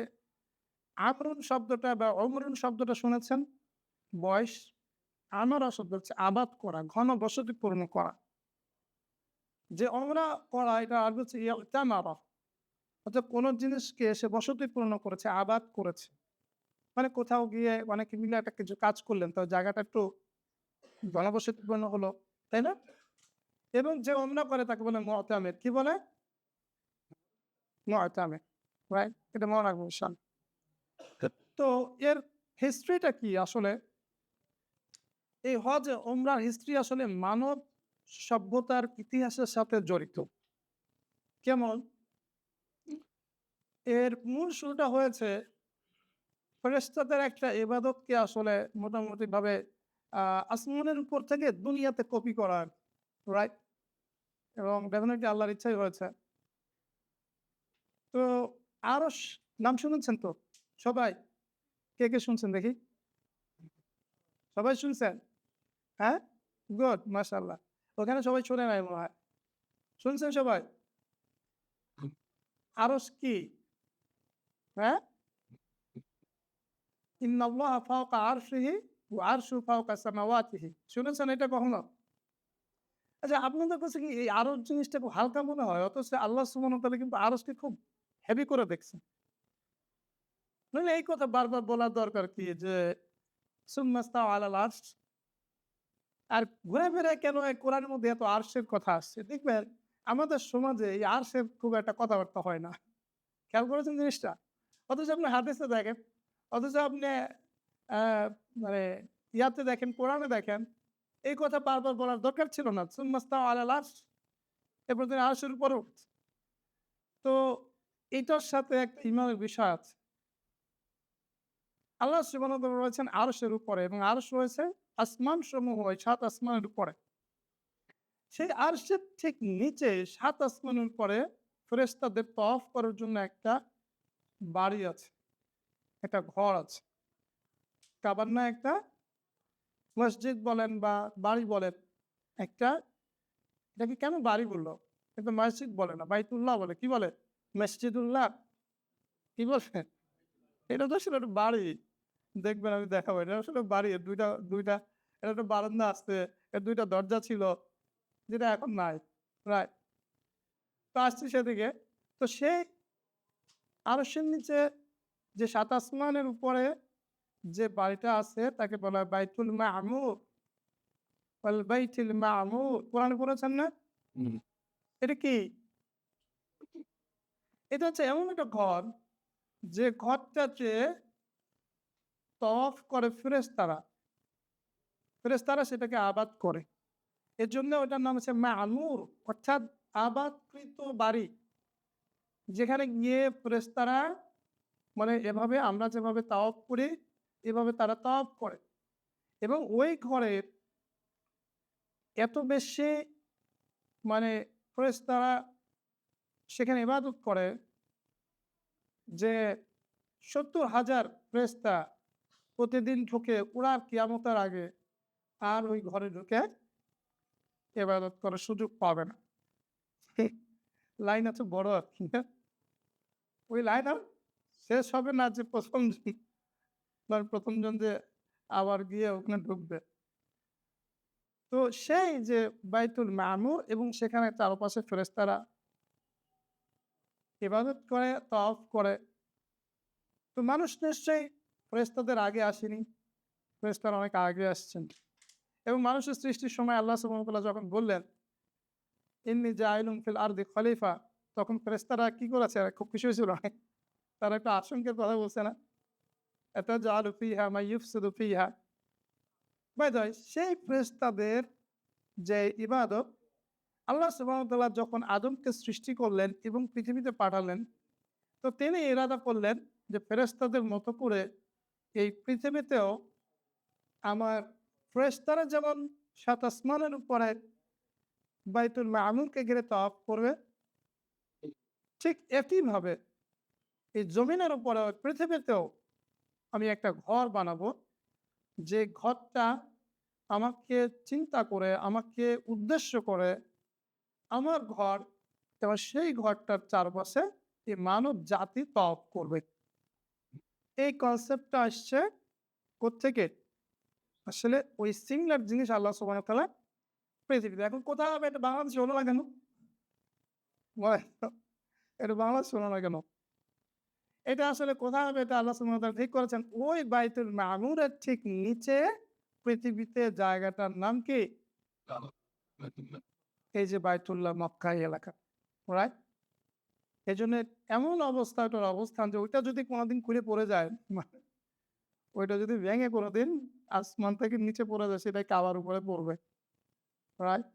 আমরুন শব্দটা বা অমরুন শব্দটা শুনেছেন? বয়স। আমারা শব্দ হচ্ছে আবাদ করা, ঘন বসতি পূর্ণ করা। যে উমরা করা এটা আরবি হচ্ছে ইতামারা। অর্থাৎ কোন জিনিসকে সে বসতি পূর্ণ করেছে, আবাদ করেছে। মানে কোথাও গিয়ে অনেকে মিলে একটা কিছু কাজ করলেন, তো জায়গাটা একটু ঘনবসতিপূর্ণ হলো, তাই না? এবং যে উমরা করে তাকে বলে মুতামির। কি বলে? মুতামির। রাইট? এটা মনে রাখবেন ইনশাআল্লাহ। তো এর হিস্ট্রিটা কি আসলে? এই হজ উমরার হিস্ট্রি আসলে মানব সভ্যতার ইতিহাসের সাথে জড়িত। কেমন? এর মূল শুরুটা হয়েছে ফেরেশতাদের একটা ইবাদতকে আসলে মোটামুটিভাবে আসমানের উপর থেকে দুনিয়াতে কপি করার, রাইট? এবং ডেফিনিটলি আল্লাহর ইচ্ছাই হয়েছে। তো আরশ নাম শুনেছেন তো? সবাই? কে, কে শুনছেন দেখি? সবাই শুনছেন? হ্যাঁ? গুড, মাশাআল্লাহ। ওখানে সবাই শোনে নাই মনে হয়। শুনছেন সবাই? আরশ কি? হ্যাঁ? ইন্নাল্লাহা ফাওকা আরশিহি ওয়া আরশু ফাওকা সামাওয়াতিহি। শুনেছেন এটা কখনো? আচ্ছা, আপনাদের কাছে কি এই আরশ জিনিসটা খুব হালকা মনে হয়? অথচ আল্লাহ সুবহানাহু ওয়া তাআলা কিন্তু আরশকে খুব হেভি করে দেখছেন। নইলে এই কথা বারবার বলার দরকার কি যে সুম্মা ইস্তাওয়া আলাল আরশ। আর ঘুরে ফিরে কেন এই কোরআনের মধ্যে এত আরশের কথা আসছে? দেখবেন আমাদের সমাজে এই আরশের খুব একটা কথাবার্তা হয় না। খেয়াল করেছেন জিনিসটা? অথচ আপনি হাদিসে দেখেন, অথচ আপনি আ মানে ইয়াতে দেখেন, কোরআনে দেখেন, এই কথা বারবার বলার দরকার ছিল না। সুম্মা ইস্তাওয়া আলাল আরশ। এরপর তিনি আরশের উপরে উঠছে। তো এটার সাথে একটা ইমানের বিষয় আছে। আল্লাহ সুবহানাহু ওয়া তাআলা রয়েছেন আরশের উপরে এবং আরশ রয়েছে আসমানসমূহ, ওই ৭ আসমানের উপরে। সেই আরশের ঠিক নিচে ৭ আসমানের উপরে ফেরেশতাদের তওয়াফ করার জন্য একটা বাড়ি আছে, একটা ঘর আছে। কাবার না একটা মসজিদ বলেন বা বাড়ি বলেন, একটা এটাকে কেন বাড়ি বলল? কিন্তু মসজিদ বলে না, বাইতুল্লাহ বলে। কি বলে? মসজিদুল্লাহ। কি বলে? এটা তো আসলে একটা বাড়ি। দেখবেন আমি দেখাবো। এটা আসলে বাড়ি। ২টা এর একটা বারান্দা আছে, এর ২ টা দরজা ছিল, যেটা এখন নাই। রাইট? তো আসছি সেদিকে। তো সেই আরশের নিচে যে ৭ আসমানের উপরে যে বাড়িটা আছে তাকে বলা হয় বাইতুল মা'মুর ওয়াল বাইতুল মা'মুর। কোরআনে পড়েছেন না? হুম। এটা কি? এটা হচ্ছে এমন একটা ঘর যে ঘরটাতে তওয়াফ করে ফেরেশতারা। ফেরেশতারা সেটাকে আবাদ করে। এজন্য ওটার নাম হচ্ছে মা'মুর, অর্থাৎ আবাদকৃত বাড়ি। যেখানে গিয়ে ফেরেশতারা মানে এভাবে আমরা যেভাবে তাওয়াফ করি, এভাবে তারা তাওয়াফ করে। এবং ওই ঘরের এত বেশি মানে ফেরেশতারা সেখানে ইবাদত করে যে ৭০,০০০ ফেরেশতা প্রতিদিন ঢুকে ওরা কিয়ামতের আগে আর ওই ঘরে ঢুকে ইবাদত করার সুযোগ পাবে না। লাইন আছে বড় আরকি। ওই লাইন আর শেষ হবে না যে ১ম জন মানে ১ম জন যে আবার গিয়ে ওখানে ঢুকবে। তো সেই যে বাইতুল মামুর এবং সেখানে চারপাশে ফেরেশতারা ইবাদত করে, তাওয়াফ করে। তো মানুষ নিশ্চয়ই ফেরেশতাদের আগে আসেনি। ফেরেশতারা অনেক আগে আসছেন। এবং মানুষের সৃষ্টির সময় আল্লাহ সুবহানাহু ওয়া তাআলা যখন বললেন ইন্নী জাইলুন ফিল আরদি খলিফা, তখন ফেরেশতারা কি করেছে? খুব খুশি হয়েছিল। তারা একটা আশঙ্কার কথা বলছে না? আতাজআলু ফিহা মান ইউফসিদু ফিহা। বাই দ্য ওয়ে, সেই ফেরেশতাদের যে ইবাদত, আল্লাহ সুবহানাহু ওয়া তাআলা যখন আদমকে সৃষ্টি করলেন এবং পৃথিবীতে পাঠালেন, তো তিনি ইরাদা করলেন যে ফেরেশতাদের মতো করে এই পৃথিবীতেও আমার ফেরেশতারা যেমন ৭ আসমানের উপরে বাইতুল মামুরকে ঘিরে তাওয়াফ করবে, ঠিক একইভাবে এই জমিনের উপরে পৃথিবীতেও আমি একটা ঘর বানাবো, যে ঘরটা আমাকে চিন্তা করে, আমাকে উদ্দেশ্য করে আমার ঘর, এবং সেই ঘরটার চারপাশে এই মানব জাতি তওয়াফ করবে। এই কনসেপ্টটা আসছে কোত্থেকে? আসলে ওই সিঙ্গুলার জিনিস আল্লাহ সুবহানাহু ওয়া তাআলা পৃথিবীতে। এখন কোথাও হবে, এটা বাংলাদেশে হলো না কেন? বলেন তো, এটা বাংলাদেশে হলো না কেন? এটা আসলে কোথায় হবে? এটা আল্লাহ সুবহানাহু ওয়া তাআলা ঠিক করেছেন। ওই বাইতুল মামুরের ঠিক নিচে পৃথিবীতে জায়গাটার নাম কি? এই যে বাইতুল্লাহ মক্কা এই এলাকা। রাইট? এজন্য এমন অবস্থা, ওটার অবস্থান যে ওইটা যদি কোনোদিন খুলে পড়ে যায়, মানে ওইটা যদি ভেঙে কোনোদিন আসমান থেকে নিচে পড়ে যায়, সেটা কাবার উপরে পড়বে। রাইট?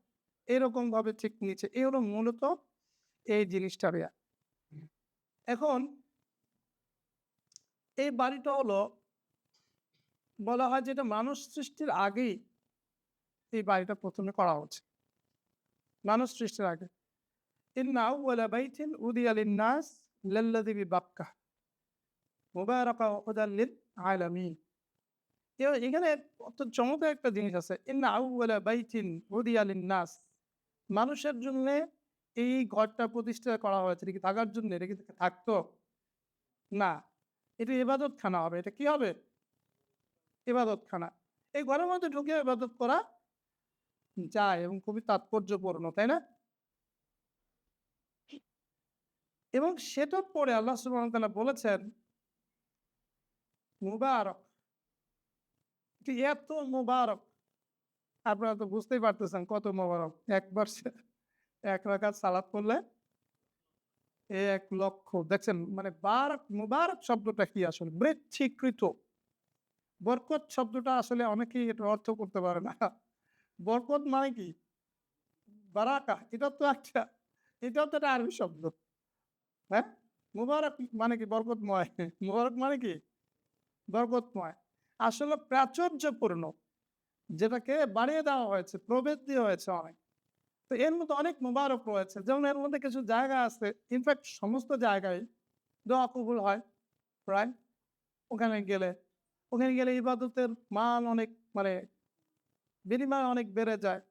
এরকমভাবে ঠিক নিচে। এই হলো মূলত এই জিনিসটার ইয়া। এখন এই বাড়িটা হলো, বলা হয় যে এটা মানুষ সৃষ্টির আগেই এই বাড়িটা ১ম এ করা হচ্ছে। মানুষ সৃষ্টির আগে। ইন্না আউওয়ালা বাইতিন উদিয়া লিন-নাস লাল্লাযী বিবাক্কাহ মুবারাকান ওয়া হুদাল লিল আলামিন। এখানে অত্যন্ত চমৎকার একটা জিনিস আছে। ইন্না আউওয়ালা বাইতিন উদিয়া লিন-নাস, মানুষের জন্যে এই ঘরটা প্রতিষ্ঠা করা হয়েছে। এটা কি থাকার জন্য? এটা কি থাকতো? না। এটা ইবাদতখানা হবে। এটা কি হবে? ইবাদতখানা। এই ঘরের মধ্যে ঢুকে ইবাদত করা যায় এবং খুবই তাৎপর্যপূর্ণ, তাই না? এবং সেটার পরে আল্লাহ সুবহানাহু ওয়া তাআলা বলেছেন মুবারক। এটি এত মুবারক, আপনারা তো বুঝতেই পারতেছেন কত মুবারক। একবার ১ রাকাত সালাত পড়লে ১,০০,০০০ দেখছেন, মানে মুবারক শব্দটা কি আসলে? বৃদ্ধিকৃত। বরকত শব্দটা আসলে অনেকেই এটার অর্থ করতে পারে না। বরকত মানে কি? বারাকা, এটাও তো একটা আরবি শব্দ। হ্যাঁ? মুবারক মানে কি? বরকতময়। মুবারক মানে কি? বরকতময়। আসলে প্রাচুর্যপূর্ণ, যেটাকে বাড়িয়ে দেওয়া হয়েছে, প্রবৃদ্ধি হয়েছে অনেক। তো এর মধ্যে অনেক মুবারক রয়েছে। যেমন এর মধ্যে কিছু জায়গা আছে, ইনফ্যাক্ট সমস্ত জায়গায় দোয়া কবুল হয়, রাইট? ওখানে গেলে ওখানে গেলে ইবাদতের মান অনেক, মানে বিনিময় অনেক বেড়ে যায়।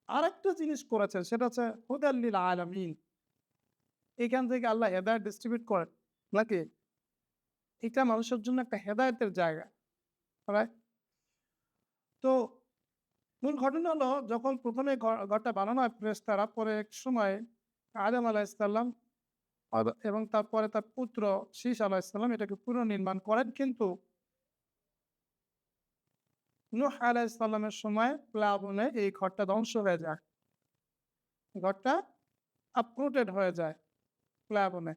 আরেকটা জিনিস করেছেন, সেটা হচ্ছে হুদাল লিল আলামিন। এখান থেকে আল্লাহ হেদায়েত ডিস্ট্রিবিউট করেন নাকি? এটা মানুষের জন্য একটা হেদায়েতের জায়গা, রাইট? তো মূল ঘটনা হলো, যখন ১ম এ ঘরটা বানানো হয় ফেরেশতারা, পরে এক সময় আদম আলাইহিস সালাম এবং তারপরে তার পুত্র শীস আলাইহিস সালাম এটাকে পুনর্নির্মাণ করেন। কিন্তু নূহ আলাইহিস সালামের সময় প্লাবনে এই ঘরটা ধ্বংস হয়ে যায়। ঘরটা uprooted হয়ে যায় প্লাবনে।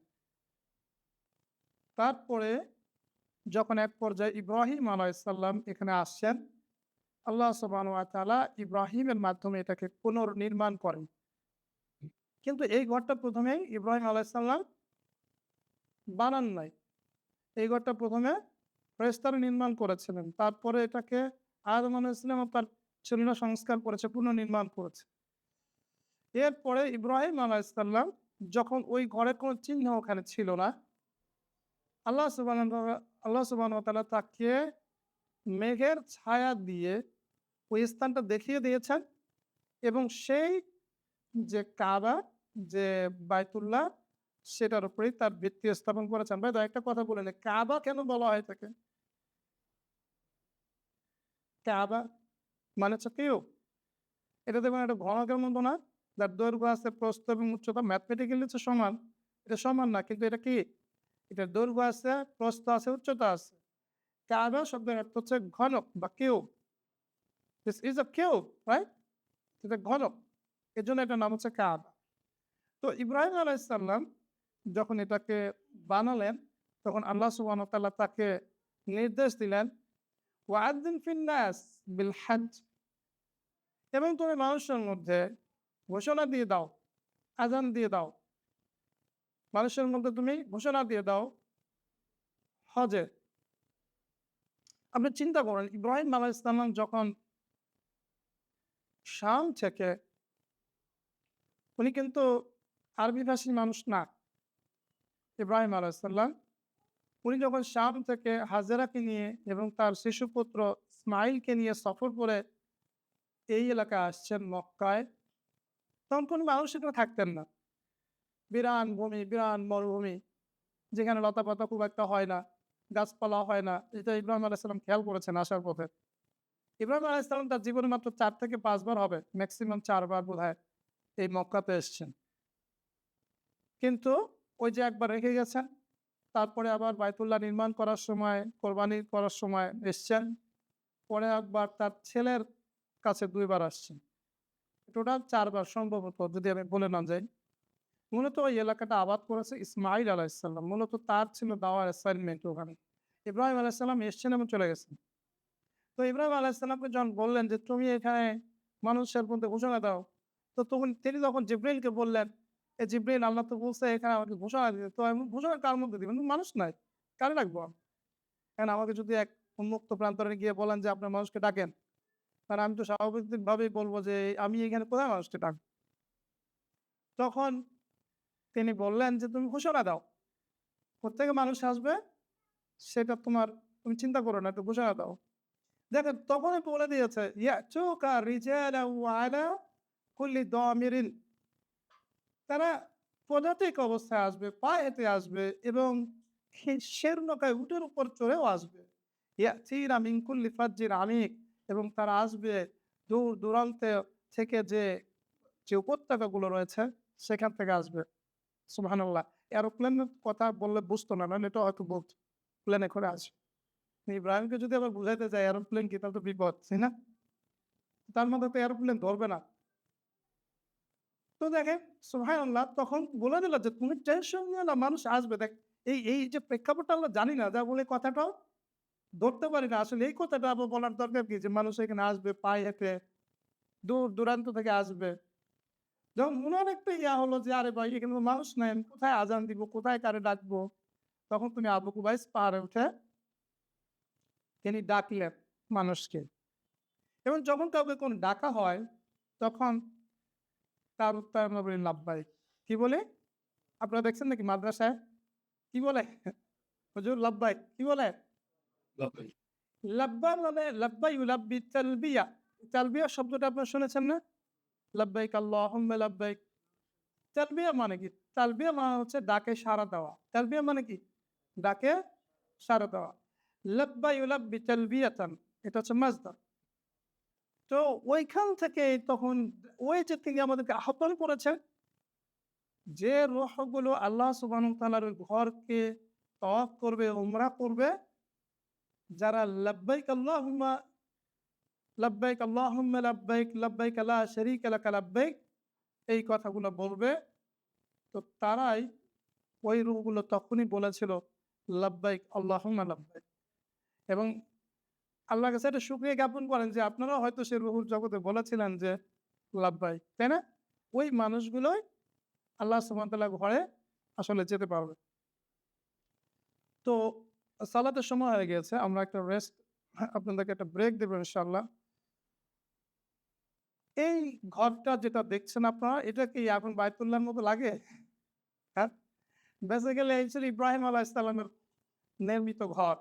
তারপরে যখন এক পর্যায়ে ইব্রাহিম আলাইহিস সালাম এখানে আসছেন, আল্লাহ সুবহানাহু ওয়া তাআলা ইব্রাহিমের মাধ্যমে এটাকে পুনর্নির্মাণ করেন। কিন্তু এই ঘরটা ১ম এই ইব্রাহিম আলাইহিস সালাম বানান নাই। এই ঘরটা ১ম এ ফেরেশতারা নির্মাণ করেছিলেন। তারপরে এটাকে আদম আলাইহিস সালাম তার ছেলেরা সংস্কার করেছে, পুনর্নির্মাণ করেছে। এরপরে ইব্রাহিম আলাইহিস সালাম যখন ওই ঘরের কোনো চিহ্ন ওখানে ছিল না, আল্লাহ সুবহানাহু ওয়া তাআলা তাকে মেঘের ছায়া দিয়ে ওই স্থানটা দেখিয়ে দিয়েছেন এবং সেই যে কাবা, যে বাইতুল্লাহ, সেটার উপরেই তার ভিত্তি স্থাপন করেছেন। ভাই দা একটা কথা বলে নেই, কাবা কেন বলা হয় এটাকে? কাবা মানে হচ্ছে কিউ। এটা দেখবেন একটা ঘনকের মতো না? যার দৈর্ঘ্য আছে, প্রস্থ এবং উচ্চতা ম্যাথমেটিক্যালি হচ্ছে সমান। এটা সমান না, কিন্তু এটা কি? এটার দৈর্ঘ্য আছে, প্রস্থ আছে, উচ্চতা আছে। কাবা শব্দের অর্থ হচ্ছে ঘনক বা cube. This is a cube, right? এটা ঘনক। এর জন্য এটার নাম হচ্ছে কাবা। তো ইব্রাহিম আলাইহিসসালাম যখন এটাকে বানালেন, তখন আল্লাহ সুবহানাহু ওয়া তাআলা তাকে নির্দেশ দিলেন, ওয়াআযযিন ফিন নাস বিল হজ্জ, এবং তুমি মানুষের মধ্যে ঘোষণা দিয়ে দাও, আযান দিয়ে দাও, মানুষের মধ্যে তুমি ঘোষণা দিয়ে দাও হজের। আপনি চিন্তা করেন ইব্রাহিম আলাইহিসসালাম যখন শাম থেকে, উনি কিন্তু আরবি ভাষী মানুষ না। ইব্রাহিম আলাইহিসসালাম উনি যখন শাম থেকে হাজেরাকে নিয়ে এবং তার শিশুপুত্র ইসমাইলকে নিয়ে সফর করে এই এলাকায় আসছেন মক্কায়, তখন কোনো মানুষ এখানে থাকতেন না। বিরান ভূমি, বিরান মরুভূমি, যেখানে লতাপাতা খুব একটা হয় না, গাছপালা হয় না। এটা ইব্রাহিম আলাইহিসসালাম খেয়াল করেছেন আসার পথে। ইব্রাহিম আলাইহিসসালাম তার জীবনে মাত্র 4 থেকে 5 বার হবে, ম্যাক্সিমাম 4 বার বোধহয় এই মক্কাতে এসছেন। কিন্তু ওই যে একবার রেখে গেছেন, তারপরে আবার বাইতুল্লাহ নির্মাণ করার সময়, কোরবানি করার সময় এসছেন, পরে একবার তার ছেলের কাছে 2 বার আসছেন। টোটাল 4 বার সম্ভবত, যদি আমি বলে না যাই। মূলত ওই এলাকাটা আবাদ করেছে ইসমাইল আলাইহিসসালাম। মূলত তার ছিল দাওয়ার অ্যাসাইনমেন্ট ওখানে। ইব্রাহিম আলাইহিসসালাম এসছেন এবং চলে গেছেন। তো ইব্রাহিম আলাইহিসসালামকে যখন বললেন যে, "তুমি এখানে মানুষের মধ্যে ঘোষণা দাও।" তো তখন তিনি যখন জিবরাইলকে বললেন, "এ জিবরাইল, আল্লাহ তো বলছে এখানে আমাকে ঘোষণা দিতে। তো আমি ঘোষণা কার মধ্যে দিবেন? মানুষ নাই। কারে ডাকবো আমি? এখন আমাকে যদি এক উন্মুক্ত প্রান্তরে গিয়ে বলেন যে, আপনার মানুষকে ডাকেন, তাহলে আমি তো স্বাভাবিকভাবেই বলব যে, আমি এখানে কোথায় মানুষকে ডাকবো?" তখন তিনি বললেন যে, "তুমি ঘোষণা দাও। কোত্থেকে মানুষ আসবে সেটা তুমি চিন্তা করো না, একটু ঘোষণা দাও।" দেখেন তখনই বলে দিয়েছে, ইয়াতুকা রিজালান ওয়া আলা কুল্লি দামিরিন, তারা পদাতিক অবস্থায় আসবে, পায়ে হেঁটে আসবে এবং সের নৌকায় উটের উপর চড়েও আসবে। ইয়াতিনা মিন কুল্লি ফাজ্জিন আমিক, এবং তারা আসবে দূর দূরান্তে থেকে, যে উপত্যকাগুলো রয়েছে সেখান থেকে আসবে। সুবহানাল্লাহ। এরোপ্লেনের কথা বললে বুঝতো না, নইলে এটা হয়তো বলত। প্লেনে করে আসবে। ইব্রাহিমকে যদি আবার বুঝাইতে যাই এরোপ্লেন কি, তাহলে তো বিপদ, তাই না? তার মধ্যে তো এরোপ্লেন ধরবে না। তো দেখেন সুবহানাল্লাহ, তখন বলে দিল যে, "তুমি টেনশন নিও না, মানুষ আসবে।" এই যে প্রেক্ষাপটটা আমরা জানি না, যা বলে কথাটাও ধরতে পারি না। আসলে এই কথাটা আবার বলার দরকার কি? যে মানুষ এখানে আসবে পায়ে হেঁটে, দূর দূরান্ত থেকে আসবে। যখন মনের একটা হলো যে, "আরে ভাই, এখানে তো মানুষ নাই, আমি কোথায় আজান দিব, কোথায় কারে ডাকবো?" তখন তুমি আবু কুবাইস পাহাড়ে উঠে তিনি ডাকলেন মানুষকে। এবং যখন কাউকে কোনো ডাকা হয়, তখন তার উত্তরে আমরা বলি লাব্বাইক। কি বলি? আপনারা দেখছেন নাকি মাদ্রাসায়? কি বলে? হুজুর লাব্বাইক। কি বলে? লাব্বাইক। লাব্বা মানে লাব্বা ইউলাব্বি তালবিয়া। তালবিয়া শব্দটা আপনারা শুনেছেন না? লাব্বাইক আল্লাহুম্মা লাব্বাইক। তালবিয়া মানে কি? তালবিয়া মানে হচ্ছে ডাকে সাড়া দেওয়া। তালবিয়া মানে কি? ডাকে সাড়া দেওয়া। লাব্বা ইউলাব্বি তালবিয়াতান, এটা হচ্ছে মাসদার। তো ওইখান থেকে তখন ওই যে তিনি আমাদেরকে আহ্বান করেছেন, যে রূহগুলো আল্লাহ সুবহানাহু ওয়া তাআলার ঘরকে তওয়াফ করবে, উমরা করবে, যারা লাব্বাইক আল্লাহুম্মা লাব্বাইক আল্লাহুম্মা লাব্বাইক, লাব্বাইক লা শারীকা লাকা লাব্বাইক, এই কথাগুলো বলবে, তো তারাই, ওই রূহগুলো তখনই বলেছিল লাব্বাইক আল্লাহুম্মা লাব্বাইক। এবং আল্লাহর কাছে একটা শুকরিয়া জ্ঞাপন করেন যে আপনারাও হয়তো সে রুহুর জগতে বলেছিলেন যে লাব্বাইক, তাই না? ওই মানুষগুলোই আল্লাহ সুবহানাহু ওয়া তাআলার ঘরে আসলে যেতে পারবে। তো সালাতের সময় হয়ে গিয়েছে। আমরা একটা আপনাদেরকে একটা ব্রেক দেব ইনশাআল্লাহ। এই ঘরটা যেটা দেখছেন আপনারা, এটা কি এখন বায়তুল্লাহর মতো লাগে? হ্যাঁ? বেসিক্যালি এই ছিল ইব্রাহিম আলাইহিস সালামের নির্মিত ঘর।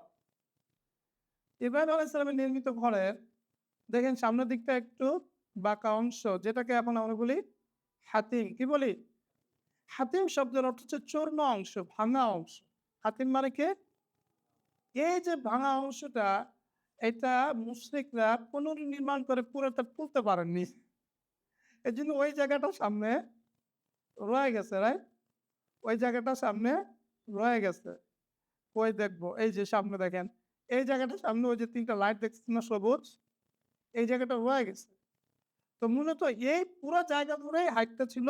ইব্রাহিম আলাইহিস সালামের নির্মিত ঘরের দেখেন সামনের দিকটা একটু বাঁকা অংশ, যেটাকে এখন আমরা বলি হাতিম। কি বলি? হাতিম শব্দের অর্থ হচ্ছে চূর্ণ অংশ, ভাঙা অংশ। হাতিম মানে কি? এই যে ভাঙা অংশটা, এটা মুশরিকরা পুনর্নির্মাণ করে পুরোটা তুলতে পারেননি। এজন্য ওই জায়গাটা সামনে রয়ে গেছে, রাইট? ওই জায়গাটা সামনে রয়ে গেছে। কই দেখবো? এই যে সামনে দেখেন। এই জায়গাটার সামনে ওই যে ৩ টা লাইট দেখতেছেন না সবুজ? এই জায়গাটা রয়ে গেছে। তো মূলত এই পুরো জায়গা জুড়েই হাইটটা ছিল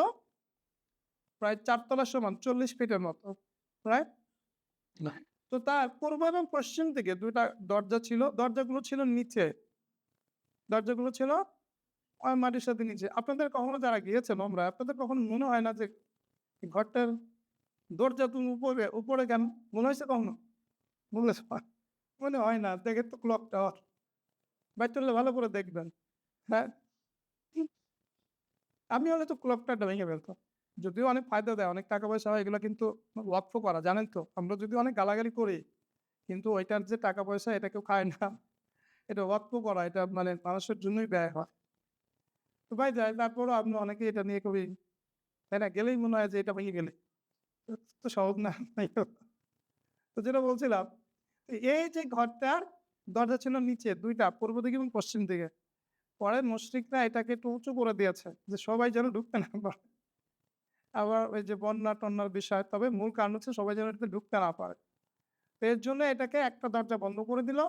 প্রায় ৪ তলা সমান ৪০ ফিটের মতো। রাইট? না। তো তার পূর্ব এবং পশ্চিম দিকে ২ টা দরজা ছিল। দরজাগুলো ছিল নিচে। দরজাগুলো ছিল মাটির সাথে নিচে। আপনাদের কখনো যারা গিয়েছেন ওমরায়, আপনাদের কখনো মনে হয় না যে এই ঘরটার দরজা তুমি উপরে, উপরে কেন? মনে হয়েছে কখনো? মনে হয় মনে হয় না। দেখেন তো ক্লক টাওয়ার। বাইতুল্লাহ ভালো করে দেখবেন। হ্যাঁ? আমি হলে তো ক্লক টাওয়ারটা ভেঙে ফেলতাম। যদিও অনেক ফায়দা দেয়, অনেক টাকা পয়সা হয় এগুলা কিন্তু ওয়াকফ করা জানেন তো? আমরা যদিও অনেক গালাগালি করি, কিন্তু ওইটার যে টাকা পয়সা এটা কেউ খায় না। এটা ওয়াকফ করা, এটা মানে মানুষের জন্যই ব্যয় হয়। তো ভাই যাই তারপরেও আমরা অনেকেই এটা নিয়ে খুবই তাই না? গেলেই মনে হয় যে এটা ভেঙে গেলে। তো সহজ না। তো যেটা বলছিলাম, এই যে ঘরটার দরজা ছিল নিচে ২ টা পূর্ব দিকে এবং পশ্চিম দিকে। পরে মুশরিকরা এটাকে একটু উঁচু করে দিয়েছে যে সবাই যেন ঢুকতে না পারে। আবার ওই যে বন্যা-টন্যার বিষয়, তবে মূল কারণ হচ্ছে সবাই যেন এটাতে ঢুকতে না পারে। তো এর জন্য এটাকে একটা দরজা বন্ধ করে দিল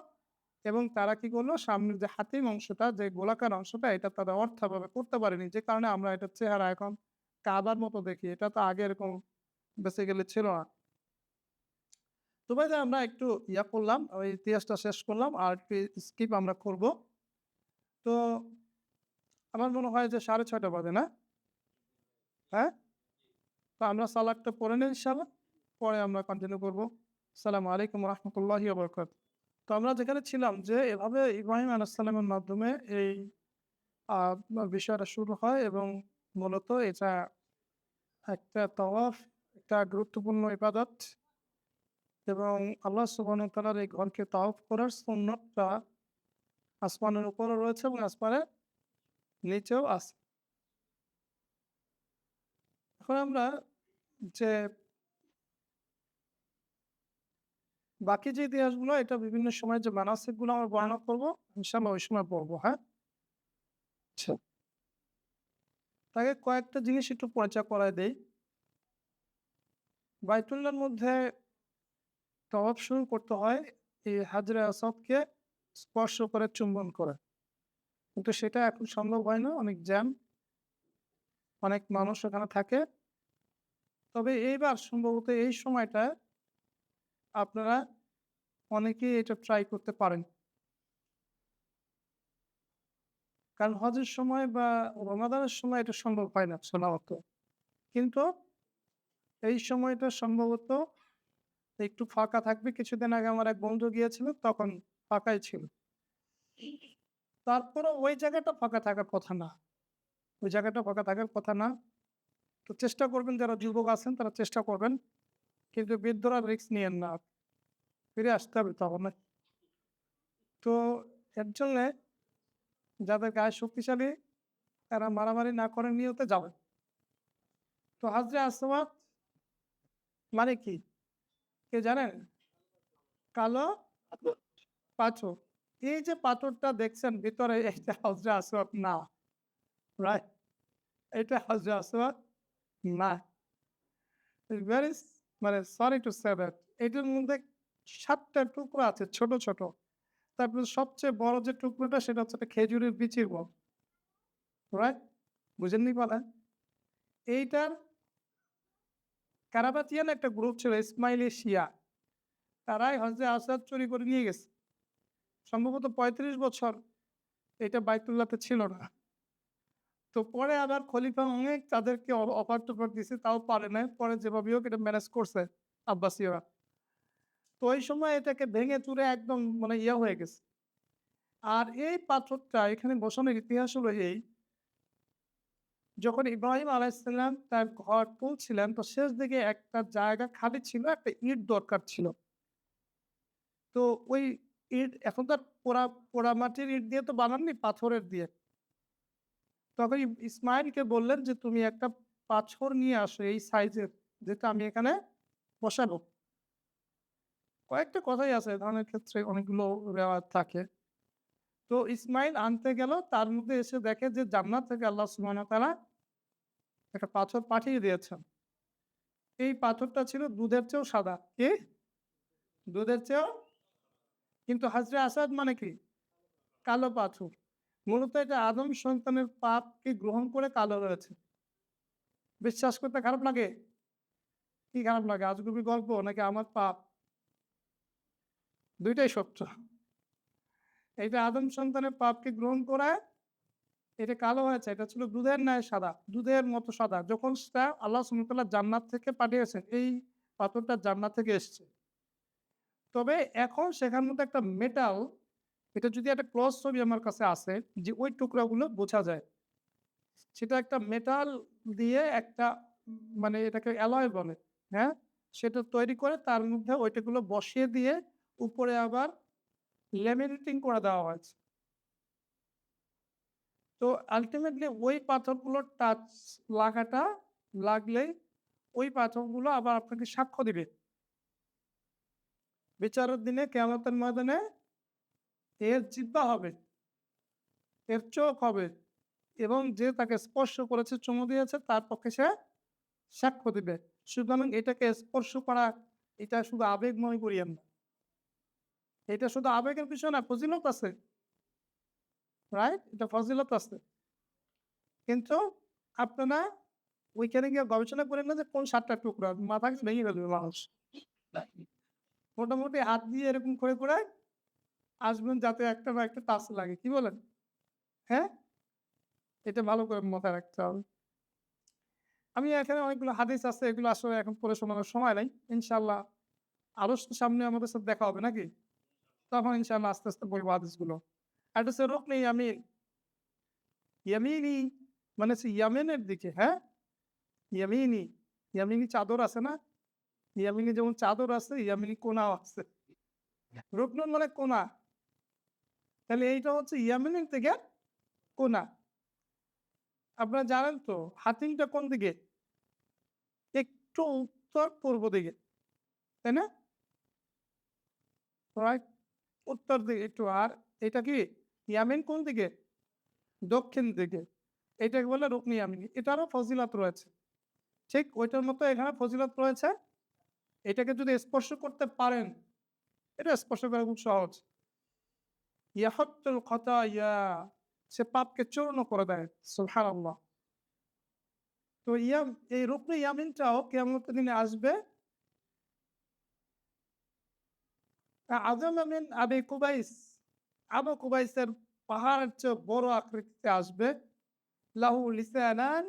এবং তারা কি করলো সামনের যে হাতিম অংশটা, যে গোলাকার অংশটা এটা তারা অর্থাভাবে করতে পারেনি। যে কারণে আমরা এটার চেহারা এখন কাবার মতো দেখি। এটা তো আগে এরকম বেসিক্যালি ছিল না। তো ভাই আমরা একটু করলাম, ওই ইতিহাসটা শেষ করলাম। আর একটু স্কিপ আমরা করব। তো আমার মনে হয় যে ৬:৩০ বাজে না? হ্যাঁ? তো আমরা সালাদটা পড়ে নিই ইনশাআল্লাহ। পরে আমরা কন্টিনিউ করব। আসসালামু আলাইকুম ওয়া রাহমাতুল্লাহি ওয়া বারাকাতুহু। তো আমরা যেখানে ছিলাম যে এভাবে ইব্রাহিম আলাইহিস সালামের মাধ্যমে এই আ বিষয়টা শুরু হয় এবং মূলত এটা একটা তাওয়াফ, একটা গুরুত্বপূর্ণ ইবাদত এবং আল্লাহ সুবহানাহু ওয়া তাআলার এই ঘরকে তাওয়াফ করার সুন্নতটা আসমানের উপরেও রয়েছে এবং আসমানের নিচেও আছে। এখন আমরা যে বাকি যে ইতিহাসগুলো এটা বিভিন্ন সময় যে মানাসিকগুলো আমরা বর্ণনা করব, ইনশাআল্লাহ ওই সময় পড়ব, হ্যাঁ? আচ্ছা। তাকে কয়েকটা জিনিস একটু পরিচয় করায় দেই। বাইতুল্লাহর মধ্যে তওয়াফ শুরু করতে হয় এই হাজরে আসওয়াদকে স্পর্শ করে চুম্বন করে। কিন্তু সেটা এখন সম্ভব হয় না, অনেক জ্যাম, অনেক মানুষ ওখানে থাকে। তবে এইবার সম্ভবত এই সময়টায় আপনারা অনেকেই এটা ট্রাই করতে পারেন। কারণ হজের সময় বা রমাদানের সময় এটা সম্ভব হয় না সাধারণত। কিন্তু এই সময়টা সম্ভবত একটু ফাঁকা থাকবে। কিছুদিন আগে আমার এক বন্ধু গিয়েছিল, তখন ফাঁকাই ছিল। তারপরেও ওই জায়গাটা ফাঁকা থাকার কথা না। ওই জায়গাটা ফাঁকা থাকার কথা না। তো চেষ্টা করবেন যারা যুবক আছেন তারা চেষ্টা করবেন। কিন্তু বৃদ্ধরা রিস্ক নিয়েন না। ফিরে আসতে হবে তখন। তো এর জন্যে যাদের গায়ে শক্তিশালী তারা মারামারি না করার নিয়তে যাবেন। তো হাজরে আসওয়াদ মানে কি? কেউ জানেন? কালো পাথর। এই যে পাথরটা দেখছেন ভিতরে এটা হজরে আসওয়াদ না। রাইট? এটা হজরে আসওয়াদ না। ভেরি মানে সরি টু সে দ্যাট। এটার মধ্যে ৭ টা টুকরো আছে ছোট, ছোট। তারপরে সবচেয়ে বড় যে টুকরোটা সেটা হচ্ছে একটা খেজুরের বিচির মতো। রাইট? বুঝেননি কথা? এইটার কারাবাতিয়ান একটা গ্রুপ ছিল ইসমাইলি শিয়া। তারাই হজরে আসওয়াদ চুরি করে নিয়ে গেছে। সম্ভবত ৩৫ বছর এটা বাইতুল্লাহতে ছিল না। তো পরে আবার খলিফা অনেক তাদেরকে অফার-টফার দিছে, তাও পারে নাই। পরে যেভাবে হোক এটা ম্যানেজ করছে আব্বাসীয়রা। তো ওই সময় এটাকে ভেঙে চুরে একদম মানে হয়ে গেছে। আর এই পাথরটা এখানে বসানোর ইতিহাস হলো এই, যখন ইব্রাহিম আলাইহিসসালাম তার ঘর তুলছিলেন তো শেষ দিকে একটা জায়গা খালি ছিল, একটা ইট দরকার ছিল। তো ওই ইট এখন তো আর পোড়ামাটির ইট দিয়ে তো বানাননি, পাথরের দিয়ে। তখন ইসমাইলকে বললেন যে, "তুমি একটা পাথর নিয়ে আসো এই সাইজের, যেটা আমি এখানে বসাবো।" কয়েকটা কথাই আছে, এ ধরনের ক্ষেত্রে অনেকগুলো রেওয়ায়াত থাকে। তো ইসমাইল আনতে গেল, তার মধ্যে এসে দেখে যে জান্নাত থেকে আল্লাহ সুবহানাহু ওয়া তাআলা একটা পাথর পাঠিয়ে দিয়েছেন। এই পাথরটা ছিল দুধের চেয়েও সাদা। কি? দুধের চেয়েও, কিন্তু হাজরে আসাদ মানে কি? কালো পাথর। মূলত এটা আদম সন্তানের পাপকে গ্রহণ করে কালো হয়েছে। বিশ্বাস করতে খারাপ লাগে? কি খারাপ লাগে? আজগুবি গল্প নাকি আমার পাপ? ২ টাই সত্য। এটা আদম সন্তানের পাপকে গ্রহণ করে এটা কালো হয়েছে। এটা ছিল দুধের ন্যায় সাদা, দুধের মতো সাদা। যখন সেটা আল্লাহ সুবহানাহু ওয়া তাআলা জান্নাত থেকে পাঠিয়েছেন, এই পাথরটা জান্নাত থেকে এসছে। তবে এখন সেখানের মধ্যে একটা মেটাল, এটা যদি একটা ক্রস ছবি আমার কাছে আছে যে ওই টুকরাগুলো বোঝা যায়। সেটা একটা মেটাল দিয়ে একটা মানে এটাকে অ্যালয় বলে, হ্যাঁ? সেটা তৈরি করে তার মধ্যে ওইটাগুলো বসিয়ে দিয়ে উপরে আবার ল্যামিনেটিং করে দেওয়া হয়েছে। তো আল্টিমেটলি ওই পাথরগুলোর টাচ লাগাটা লাগলেই ওই পাথরগুলো আবার আপনাকে সাক্ষ্য দিবে। বিচারের দিনে কিয়ামতের ময়দানে এর জিহ্বা হবে, এর চোখ হবে এবং যে তাকে স্পর্শ করেছে, চুমু দিয়েছে তার পক্ষে সে সাক্ষ্য দিবে। সুতরাং এটাকে স্পর্শ করা এটা শুধু আবেগ মনে করিয়েন না। এটা শুধু আবেগের বিষয় না, ফজিলত আছে, রাইট? এটা ফজিলত আছে। কিন্তু আপনারা ওইখানে গিয়ে গবেষণা করেন না যে কোন ৭ টা টুকরা, মাথা ভেঙে ফেলবে মানুষ। মোটামুটি হাত দিয়ে এরকম করে আসবেন যাতে একটা বা একটা টাচ লাগে। কি বলেন? হ্যাঁ? এটা ভালো করে মাথায় রাখতে হবে। আমি এখানে অনেকগুলো হাদিস আছে, এগুলো আসলে এখন পড়ে শোনানোর সময় নাই। ইনশাআল্লাহ আরো সামনে আমাদের সাথে দেখা হবে নাকি? তখন ইনশাআল্লাহ আস্তে বলবো হাদিসগুলো। আর এটা হচ্ছে রুকনে ইয়ামিন। ইয়ামিনি মানে হচ্ছে ইয়ামেনের দিকে, হ্যাঁ? ইয়ামিনি, ইয়ামিনি চাদর আছে না? ইয়ামিনি যেমন চাদর আছে, ইয়ামিনি কোনাও আছে। রুকনুন মানে কোনা। তাহলে এইটা হচ্ছে ইয়ামিনের দিকে কোনা। আপনারা জানেন তো হাতিমটা কোন দিকে? একটু উত্তর-পূর্ব দিকে। তাই না? রাইট? উত্তর দিকে একটু। আর এটা কি? ইয়ামিন কোন দিকে? দক্ষিণ দিকে। এটাকে বলে রুকনি ইয়ামিনি। এটারও ফজিলত রয়েছে। ঠিক ওইটার মতো এখানে ফজিলত রয়েছে। এটাকে যদি স্পর্শ করতে পারেন, এটা স্পর্শ করা খুব সহজ। ইয়াহুত্তুল খতায়া, সে পাপকে চূর্ণ করে দেয়। সুবহানাল্লাহ। তো এই রুকনে ইয়ামিনটাও কিয়ামতের দিনে আসবে। আযম মিন আবি কুবাইস, আবু কুবাইসের পাহাড়ের চেয়ে বড় আকৃতিতে আসবে। লাহু লিসানান,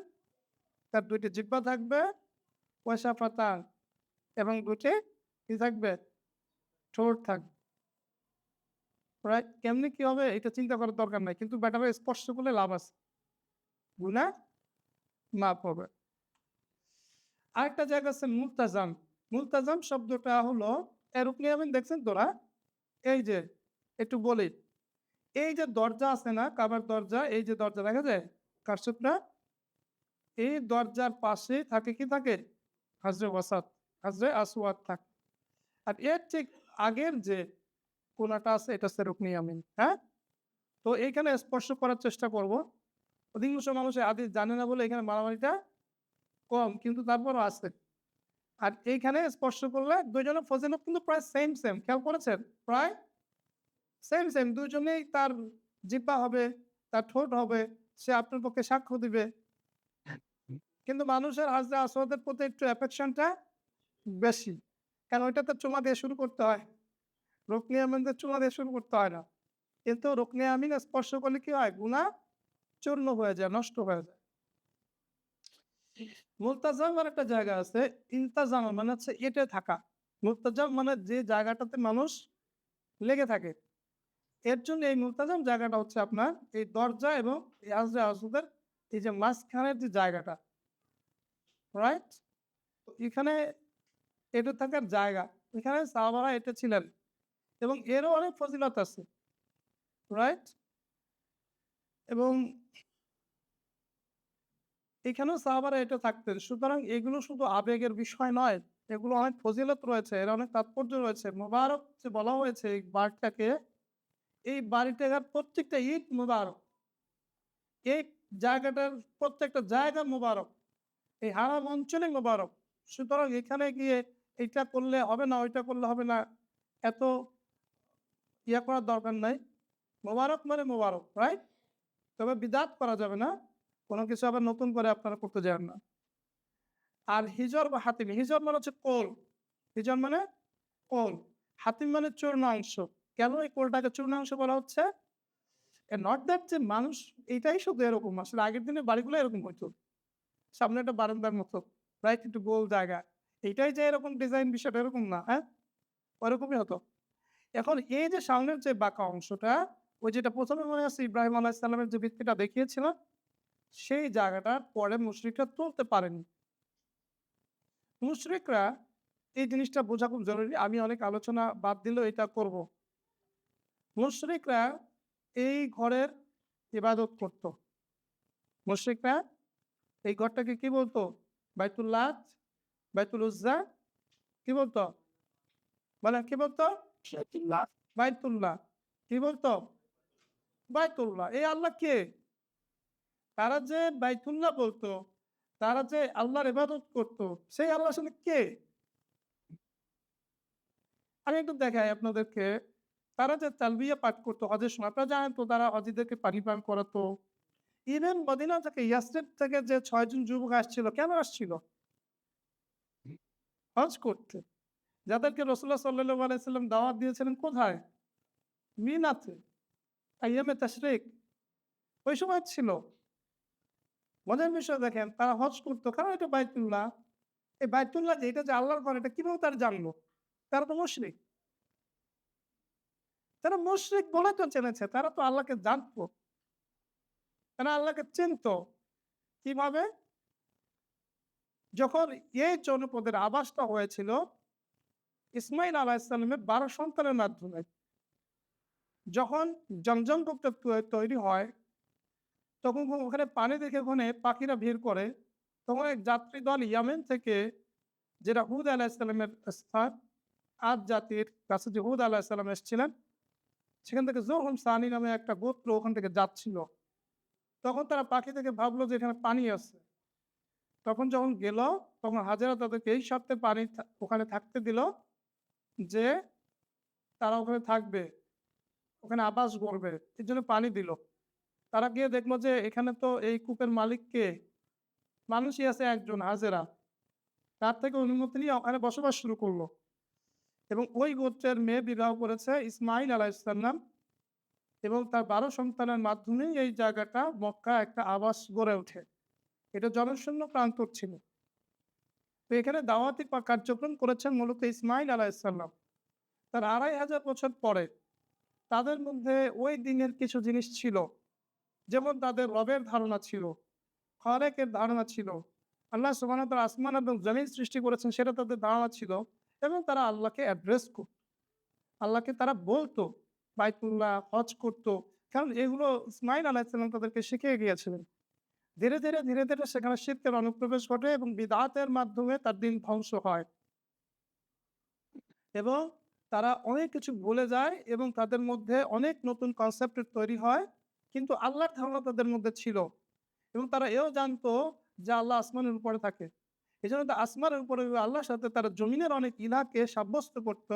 তার ২ টি জিহ্বা থাকবে। ওয়া শাফাতান, এবং ২ টি কি থাকবে? ঠোঁট থাকবে। রাইট? কেমনে কি হবে এটা চিন্তা করার দরকার নাই। কিন্তু ব্যাটারে স্পর্শ করলে লাভ আছে। গুনাহ মাফ হবে। আরেকটা জায়গা আছে মুলতাজাম। মুলতাজাম শব্দটা হলো রুকনে ইয়ামিন দেখছেন তো না? এই যে একটু বলি। এই যে দরজা আছে না, কাবার দরজা, এই যে দরজা দেখা যায়? কারচুপটা? এই দরজার পাশে থাকে কি থাকে? হাজরে ওয়াসাত, হাজরে আসওয়াদ থাকে। আর এর ঠিক আগের যে কোণাটা আছে এটা হচ্ছে রুকনে ইয়ামিন, হ্যাঁ? তো এইখানে স্পর্শ করার চেষ্টা করব। অধিকাংশ মানুষ এই হাদিস জানে না বলে এখানে মারামারিটা কম, কিন্তু তারপরও আছে। আর এইখানে স্পর্শ করলে ২ জনের ফজিলত কিন্তু প্রায় সেম। খেয়াল করেছেন? প্রায় সেম। ২ জনেই তার জিহ্বা হবে, তার ঠোঁট হবে, সে আপনার পক্ষে সাক্ষ্য দিবে। কিন্তু মানুষের হাজরে আসওয়াদের প্রতি একটু অ্যাফেকশনটা বেশি। কারণ ওইটাতে চুমা দিয়ে শুরু করতে হয়। রুকনে ইয়ামিনদের চুমা দিয়ে শুরু করতে হয় না। কিন্তু রুকনে ইয়ামিন স্পর্শ করলে কি হয়? গুনাহ চূর্ণ হয়ে যায়, নষ্ট হয়ে যায়। মুলতাজামের একটা জায়গা আছে। ইলতাজামা মানে হচ্ছে এঁটে থাকা। মুলতাজাম মানে যে জায়গাটাতে মানুষ লেগে থাকে। এর জন্য এই মুলতাজাম জায়গাটা হচ্ছে আপনার এই দরজা এবং এই হাজরে আসওয়াদের এই যে মাঝখানের যে জায়গাটা, রাইট? তো এখানে এঁটে থাকার জায়গা। এখানে সাহাবারা এঁটেছিলেন এবং এরও অনেক ফজিলত আছে, রাইট? এবং এখানেও সাহাবারা এটা থাকতেন। সুতরাং এগুলো শুধু আবেগের বিষয় নয়। এগুলো অনেক ফজিলত রয়েছে, এর অনেক তাৎপর্য রয়েছে। মোবারক যে বলা হয়েছে এই বাড়িটাকে, এই বাড়িটার প্রত্যেকটা ইট মোবারক। এই জায়গাটার প্রত্যেকটা জায়গা মোবারক। এই হারাম অঞ্চলে মোবারক। সুতরাং এখানে গিয়ে এইটা করলে হবে না, ওইটা করলে হবে না। এত করার দরকার নাই। মোবারক মানে মোবারক, রাইট? তবে বিদআত করা যাবে না, কোনো কিছু আবার নতুন করে আপনারা করতে যাবেন না। আর হিজর বা হাতিম, হিজর মানে হচ্ছে কোল, হিজর মানে কোল, হাতিম মানে চূর্ণাংশ। কেন এই কোলটাকে চূর্ণাংশ বলা হচ্ছে? নট দ্যাট যে মানুষ এটাই শুধু এরকম, আসলে আগের দিনের বাড়িগুলো এরকম হইতো, সামনে একটা বারান্দার মতো, রাইট, একটু গোল জায়গা, এইটাই যে এরকম ডিজাইন, বিষয়টা এরকম না, হ্যাঁ, ওরকমই হতো। এখন এই যে সামনের যে বাঁকা অংশটা, ওই যেটা প্রথমে মনে আছে ইব্রাহিম আলাইহিস সালামের যে ভিত্তিটা দেখিয়েছিল, সেই জায়গাটা পরে মুশরিকরা তুলতে পারেনি। মুশরিকরা, এই জিনিসটা বোঝা খুব জরুরি, আমি অনেক আলোচনা বাদ দিলেও এটা করব। মুশরিকরা এই ঘরের ইবাদত করত। মুশরিকরা এই ঘরটাকে কি বলতো? বাইতুল লাত, বাইতুল উজ্জা, কি বলতো? বলেন কি বলতো? বাইতুল্লাহ। কি বলতো? বাইতুল্লাহ। এই আল্লাহ কে? তারা যে বাইতুল্লাহ বলতো, তারা যে আল্লাহর ইবাদত করত, সেই আল্লাহ আসলে কে? আমি একটু দেখাই আপনাদেরকে। তারা যে তালবিয়া পাঠ করতো হজের সময়, আপনারা জানেন তো তারা হজিদেরকে পানি পান করাতো। ইভেন মদিনা থেকে, ইয়াসরিব থেকে যে ৬ জন যুবক আসছিল, কেন আসছিল? হজ করতে। যাদেরকে রাসূলুল্লাহ সাল্লাল্লাহু আলাইহি সাল্লাম দাওয়াত দিয়েছিলেন কোথায়? মিনাতে, আইয়ামে তাশরিক, ওই সময় ছিল। মজার বিষয় দেখেন, তারা হজ করতো কারণ এটা বাইতুল্লাহ। এই বাইতুল্লাহ যে এটা যে আল্লাহর ঘর, এটা কিভাবে তারা জানলো? তারা তো মুশরিক। তারা মুশরিক বলে তো জেনেছে, তারা তো আল্লাহকে জানতো, তারা আল্লাহকে চিনতো। কিভাবে? যখন এই জনপদের আবাসটা হয়েছিল ইসমাইল আলাইহিস সালামের ১২ সন্তানের মাধ্যমে, যখন জমজম কূপটা তৈরি হয়, তখন ওখানে পানি দেখে ওখানে পাখিরা ভিড় করে। তখন এক যাত্রী দল ইয়ামেন থেকে, যেটা হুদ আলাইহিস সালামের স্থান, আদ জাতির কাছে যে হুদ আলাইহিস সালাম এসেছিলেন, সেখান থেকে যখন সানি নামে একটা গোত্র ওখান থেকে যাচ্ছিল, তখন তারা পাখি থেকে ভাবলো যে এখানে পানি আছে। তখন যখন গেল, তখন হাজেরা তাদেরকে এই শর্তে পানি ওখানে থাকতে দিল যে তারা ওখানে থাকবে, ওখানে আবাস গড়বে, এর জন্য পানি দিল। তারা গিয়ে দেখলো যে এখানে তো এই কূপের মালিক কে? মানুষই আছে একজন, হাজেরা। তার থেকে অনুমতি নিয়ে ওখানে বসবাস শুরু করলো এবং ওই গোত্রের মেয়ে বিবাহ করেছে ইসমাইল আলাইহিস সালাম এবং তার ১২ সন্তানের মাধ্যমে এই জায়গাটা মক্কা একটা আবাস গড়ে ওঠে। এটা জনশূন্য প্রান্তর ছিল। তো এখানে দাওয়াতি কার্যক্রম করেছেন মূলত ইসমাইল আলাইহিস সালাম। তার ২৫০০ বছর পরে তাদের মধ্যে ওই দিনের কিছু জিনিস ছিল, যেমন তাদের রবের ধারণা ছিল, খালেকের ধারণা ছিল, আল্লাহ সুবহানাহু ওয়া তাআলা আসমান এবং জমিন সৃষ্টি করেছেন সেটা তাদের ধারণা ছিল, এবং তারা আল্লাহকে অ্যাড্রেস করত, আল্লাহকে তারা বলতো, বাইতুল্লাহ, হজ করত। কারণ এগুলো ইসমাইল আলাইহিস সালাম তাদেরকে শিখিয়ে গিয়েছিলেন। ধীরে ধীরে সেখানে শিরকের অনুপ্রবেশ ঘটে এবং বিদআতের মাধ্যমে তার দিন ধ্বংস হয় এবং তারা অনেক কিছু ভুলে যায় এবং তাদের মধ্যে অনেক নতুন কনসেপ্টের তৈরি হয়। কিন্তু আল্লাহর ধারণা তাদের মধ্যে ছিল এবং তারা এও জানতো যে আল্লাহ আসমানের উপরে থাকে। এজন্য তো আসমানের উপরে আল্লাহর সাথে তারা জমিনের অনেক ইলাহকে সাব্যস্ত করত।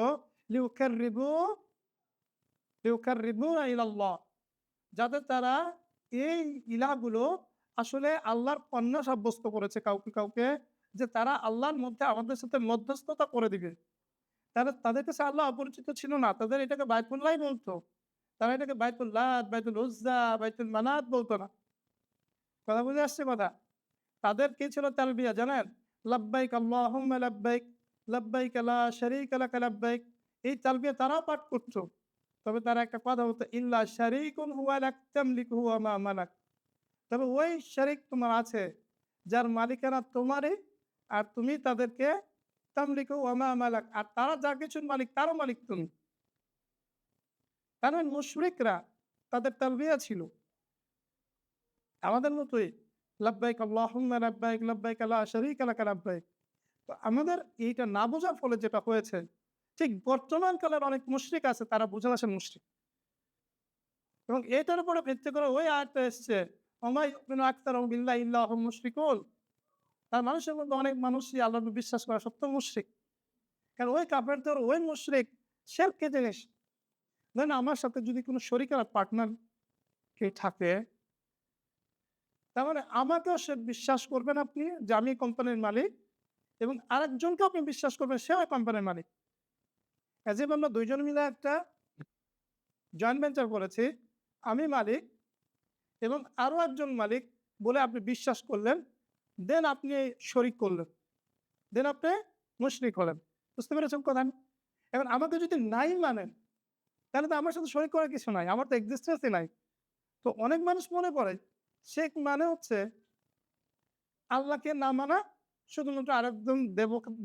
লিউকাররিবু লিউকাররিবুনা ইলাল্লাহ, যাতে তারা এই ইলাহগুলো আসলে আল্লাহর কন্যা সাব্যস্ত করেছে কাউকে, যে তারা আল্লাহর মধ্যে আমাদের সাথে মধ্যস্থতা করে দিবে। তারা, তাদের কাছে আল্লাহ অপরিচিত ছিল না। তাদের এটাকে বাইতুল্লাহই বলতো। তারা এটাকে বাইতুল লাত, বাইতুল উজ্জা, বাইতুল মানাত বলতো না। কথা বুঝে আসছে কথা? তাদের কি ছিল তালবিয়া জানেন? লাব্বাইক আল্লাহুম্মা লাব্বাইক, লাব্বাইক লা শারীকা লাকা লাব্বাইক। এই তালবিয়া তারাও পাঠ করত। তবে তারা একটা কথা বলতো, ইল্লা শারীকুন হুয়া লাক তামলিকু ওয়া মা মালাক। তবে ওই শারীক তোমার আছে যার মালিকানা তোমারই, আর তুমি তাদেরকে তামলিকু ওয়া মা মালাক, আর তারা যা কিছুর মালিক তারও মালিক তুমি। কারণ মুশরিকরা তাদের তালবিয়া ছিল আমাদের মতোই, লাব্বাইক আল্লাহুম্মা লাব্বাইক, লাব্বাইক লা শারীকা লাকা লাব্বাইক। তো আমাদের এইটা না বোঝার ফলে যেটা হয়েছে, ঠিক বর্তমান কালের অনেক মুশরিক আছে, তারা বুঝে না সে মুশরিক। এবং এটার উপরে ভিত্তি করে ওই আয়াতটা এসছে, ওমা ইউমিনু আকতারুহুম বিল্লাহি ইল্লা হুম মুশরিকুন। তার মানুষের মধ্যে অনেক মানুষই আল্লাহর উপর বিশ্বাস করা সত্ত্বেও মুশরিক। কারণ ওই কাফেরদের, ওই মুশরিক শিরক কি জিনিস? ধরেন আমার সাথে যদি কোনো শরীক আর পার্টনার কে থাকে, তার মানে আমাকেও সে বিশ্বাস করবেন আপনি যে আমি কোম্পানির মালিক, এবং আরেকজনকে আপনি বিশ্বাস করবেন সেও কোম্পানির মালিক। অ্যাজ ইফ আমরা দুইজন মিলে একটা জয়েন্ট ভেঞ্চার করেছি, আমি মালিক এবং আরও একজন মালিক বলে আপনি বিশ্বাস করলেন, দেন আপনি শরিক করলেন, দেন আপনি মুশরিক হলেন। বুঝতে পেরেছেন কথা? এখন আমাকে যদি নাই মানেন, তাহলে তো আমার সাথে শরিক করার কিছু নাই, আমার তো এক্সিস্টেন্সই নাই। তো অনেক মানুষ মনে করে শিরক মানে হচ্ছে আল্লাহকে না মানা, শুধুমাত্র আরেকজন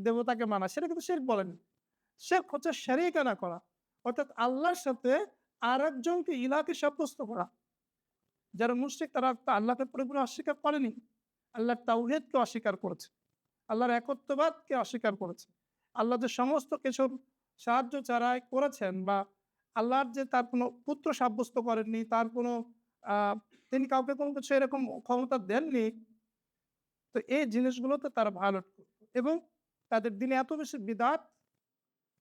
দেবতাকে মানা, সেটা কিন্তু শিরক বলেন। শিরক হচ্ছে শরীকা না করা, অর্থাৎ আল্লাহর সাথে আরেকজনকে ইলাহকে সাব্যস্ত করা। যারা মুশরিক তারা তো আল্লাহকে পুরোপুরি অস্বীকার করেনি, আল্লাহর তাওহীদকে অস্বীকার করেছে, আল্লাহর একত্ববাদকে অস্বীকার করেছে। আল্লাহ যে সমস্ত কিছুর সাহায্য ছাড়াই করেছেন, বা আল্লাহর যে তার কোনো পুত্র সাব্যস্ত করেননি, তার কোনো তিনি কাউকে কোনো কিছু এরকম ক্ষমতা দেননি। তো এই জিনিসগুলোতে তারা ভায়োলেট করত, এবং তাদের দিনে এত বেশি বিদআত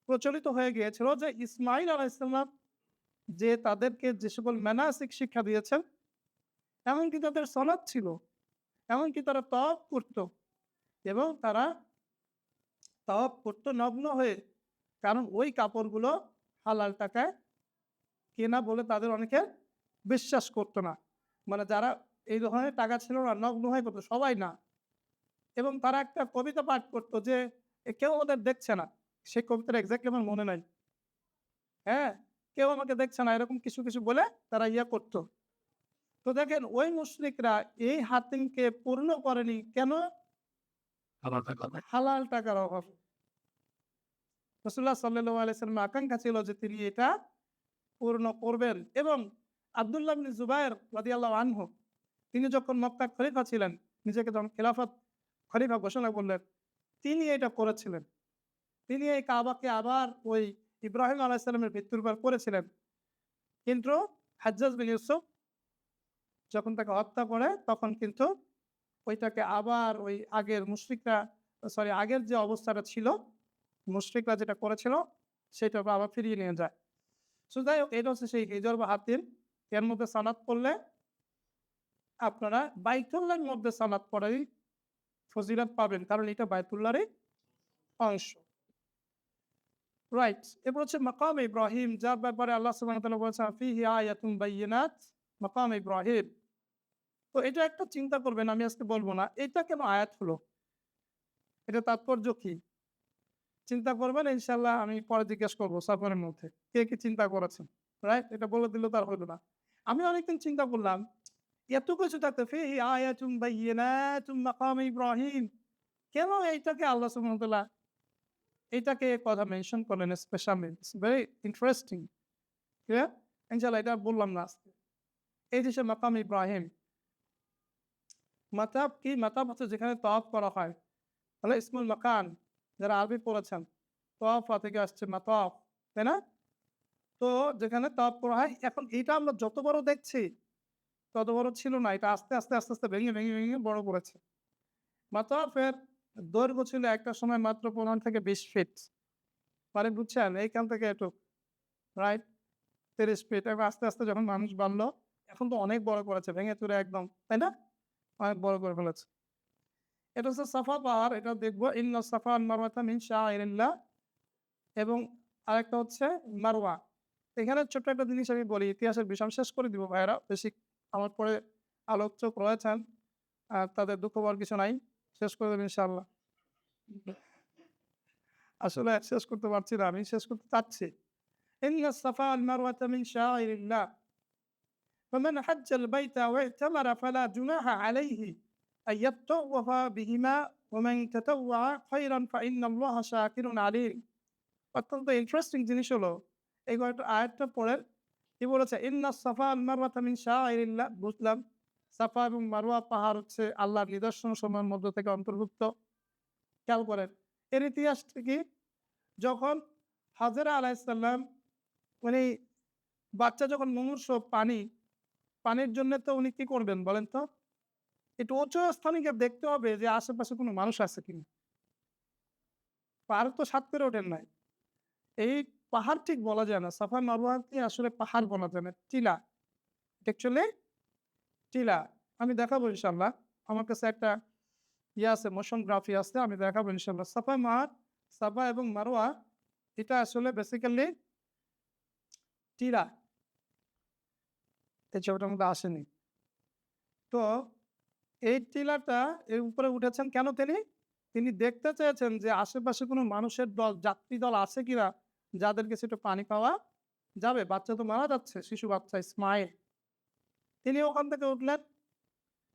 প্রচলিত হয়ে গিয়েছিল যে ইসমাঈল আলাইহিস সালাম যে তাদেরকে যে সকল মানাসিক শিক্ষা দিয়েছেন, এমনকি তাদের সালাত ছিল, এমনকি তারা তাওয়াফ করত, এবং তারা তাওয়াফ করত নগ্ন হয়ে, কারণ ওই কাপড়গুলো হালাল টাকায় কেনা বলে তাদের অনেকে বিশ্বাস করতো না। মানে যারা এই ধরনের টাকা ছিল না, নগ্ন হয়ে করতো, সবাই না। এবং তারা একটা কবিতা পাঠ করতো যে কেউ ওদের দেখছে না, সেই কবিতাটা এক্স্যাক্টলি আমার মনে নাই। হ্যাঁ, কেউ আমাকে দেখছে না, এরকম কিছু কিছু বলে তারা ইয়া করতো। তো দেখেন ওই মুশরিকরা এই হাতিমকে পূর্ণ করেনি কেন? হালাল টাকার অভাবে। রাসূলুল্লাহ সাল্লাল্লাহু আলাইহি ওয়াসাল্লামের আকাঙ্ক্ষা ছিল যে তিনি এটা পূর্ণ করবেন। এবং আব্দুল্লাহ ইবনে জুবায়ের রাদিয়াল্লাহু আনহু তিনি যখন মক্কার খলিফা ছিলেন, নিজেকে যখন খেলাফত খলিফা ঘোষণা করলেন, তিনি এটা করেছিলেন। তিনি এই কাবাকে আবার ওই ইব্রাহিম আলাইহিস সালামের ভিত্তির উপর করেছিলেন। কিন্তু হাজ্জাজ বিন ইউসুফ যখন তাকে হত্যা করে, তখন কিন্তু ওইটাকে আবার ওই আগের মুশরিকরা, আগের যে অবস্থাটা ছিল, মুশরিকরা যেটা করেছিল সেটা আবার ফিরিয়ে নিয়ে যায়। সো যাই হোক, এটা হচ্ছে সেই হিজর বা হাতিম। এর মধ্যে সালাত পড়লে আপনারা বাইতুল্লাহর মধ্যে সালাত পড়াই ফজিলত পাবেন, কারণ এটা বাইতুল্লাহরই অংশ। রাইট, এরপর হচ্ছে মাকাম ইব্রাহিম, যার ব্যাপারে আল্লাহ সুবহানাহু ওয়া তাআলা বলেছেন ফিহি আয়াতুন বাইয়িনাত, মাকাম ইব্রাহিম। তো এটা একটা চিন্তা করবেন, আমি আজকে বলবো না এটা কেন আয়াত হলো, এটা তাৎপর্য কি, চিন্তা করবেন ইনশাআল্লাহ। আমি পরে জিজ্ঞেস করবো সফরের মধ্যে কে কি চিন্তা করেছেন। রাইট, এটা বলে দিল তার হইল না। আমি অনেকদিন চিন্তা করলাম, এত কিছু থাকতে ফিহি আয়াতুন বাইয়িনাতুম মাকাম ইব্রাহিম, কেন এইটাকে আল্লাহ সুবহানাহু ওয়া তাআলা এইটাকে কথা মেনশন করলেন specially? It's very interesting. Clear? ইনশাআল্লাহ এটা বললাম না আজকে। এই যে সে মাকাম ইব্রাহিম, মাতাব কি? মাতাব হচ্ছে যেখানে তাওয়াফ করা হয়, তাহলে ইসমুল মাকান, যারা আরবি পড়েছেন, তাওয়াফা থেকে আসছে মাতাফ, তাই না? তো যেখানে তাওয়াফ করা হয়, এখন এটা আমরা যত বড় দেখছি তত বড় ছিল না, এটা আস্তে আস্তে আস্তে আস্তে ভেঙে ভেঙে ভেঙে বড় করেছে। মাতাফের দৈর্ঘ্য ছিল একটা সময় মাত্র 15 থেকে 20 ফিট, মানে বুঝছেন এইখান থেকে এটুক, রাইট, 30 ফিট। এবং আস্তে আস্তে যখন মানুষ বাড়লো, এখন তো অনেক বড় করেছে, ভেঙে চুরে একদম, তাই না? অনেক বড় করে ফেলেছে। এটা হচ্ছে সাফা পাহাড়, এটা দেখবো ইন্না সাফা ওয়াল মারওয়াতা মিন শাআইরিল্লাহ। এবং আরেকটা হচ্ছে মারওয়া। এখানে ছোট্ট একটা জিনিস আমি বলি, ইতিহাসের বিষয় শেষ করে দিব ভাইয়েরা, বেশি আমার পরে আলোচক রয়েছেন, আর তাদের দুঃখ পাওয়ার কিছু নাই, শেষ করে দেব ইনশাআল্লাহ। আসলে শেষ করতে পারছি না, আমি শেষ করতে চাচ্ছি। ইন্না সাফা ওয়াল মারওয়াতা মিন শাআইরিল্লাহ ফামান হাজ্জাল বাইতা ওয়া ইতামারা ফালা জুনাহা আলাইহি আন ইয়াতাওয়াফা বিহিমা ওয়া মান তাতাওয়া খায়রান ফাইন্নাল্লাহা শাকিরুন আলিম। অত্যন্ত ইন্টারেস্টিং জিনিস হলো, এই কয়েকটা আয়াতটা পড়েন, কি বলেছে? ইন্না সাফা ওয়াল মারওয়াতা মিন শাআইরিল্লাহ। বুঝলাম সাফা এবং মারওয়া পাহাড় হচ্ছে আল্লাহর নিদর্শন সমূহের মধ্য থেকে অন্তর্ভুক্ত। খেয়াল করেন এর ইতিহাসটা কি? যখন হাজেরা আলাইহিস সালাম, উনি বাচ্চা যখন মুমূর্ষ, পানির জন্য তো উনি কি করবেন বলেন তো? একটু উঁচু স্থানে গিয়ে দেখতে হবে যে আশেপাশে কোনো মানুষ আছে কিনা। পাহাড় তো সাত করে ওঠেন নাই। এই পাহাড় ঠিক বলা যায় না, সাফা মারওয়াকে আসলে পাহাড় বলা যায় না, টিলা, অ্যাকচুয়ালি টিলা। আমি দেখাবো ইনশাল্লাহ। আমার কাছে একটা আছে, মোশন গ্রাফি আছে, আমি দেখাবো ইনশাল্লাহ। সাফা এবং মারোয়া এটা আসলে বেসিক্যালি টিলা, এই ছবিটার মধ্যে আসেনি। তো এই টিলাটা এর উপরে উঠেছেন কেন তিনি? তিনি দেখতে চেয়েছেন যে আশেপাশে কোনো মানুষের দল, যাত্রী দল আছে কিনা যাদের কাছে একটু পানি পাওয়া যাবে। বাচ্চা তো মারা যাচ্ছে, শিশু বাচ্চা ইসমাইল। তিনি ওখান থেকে উঠলেন,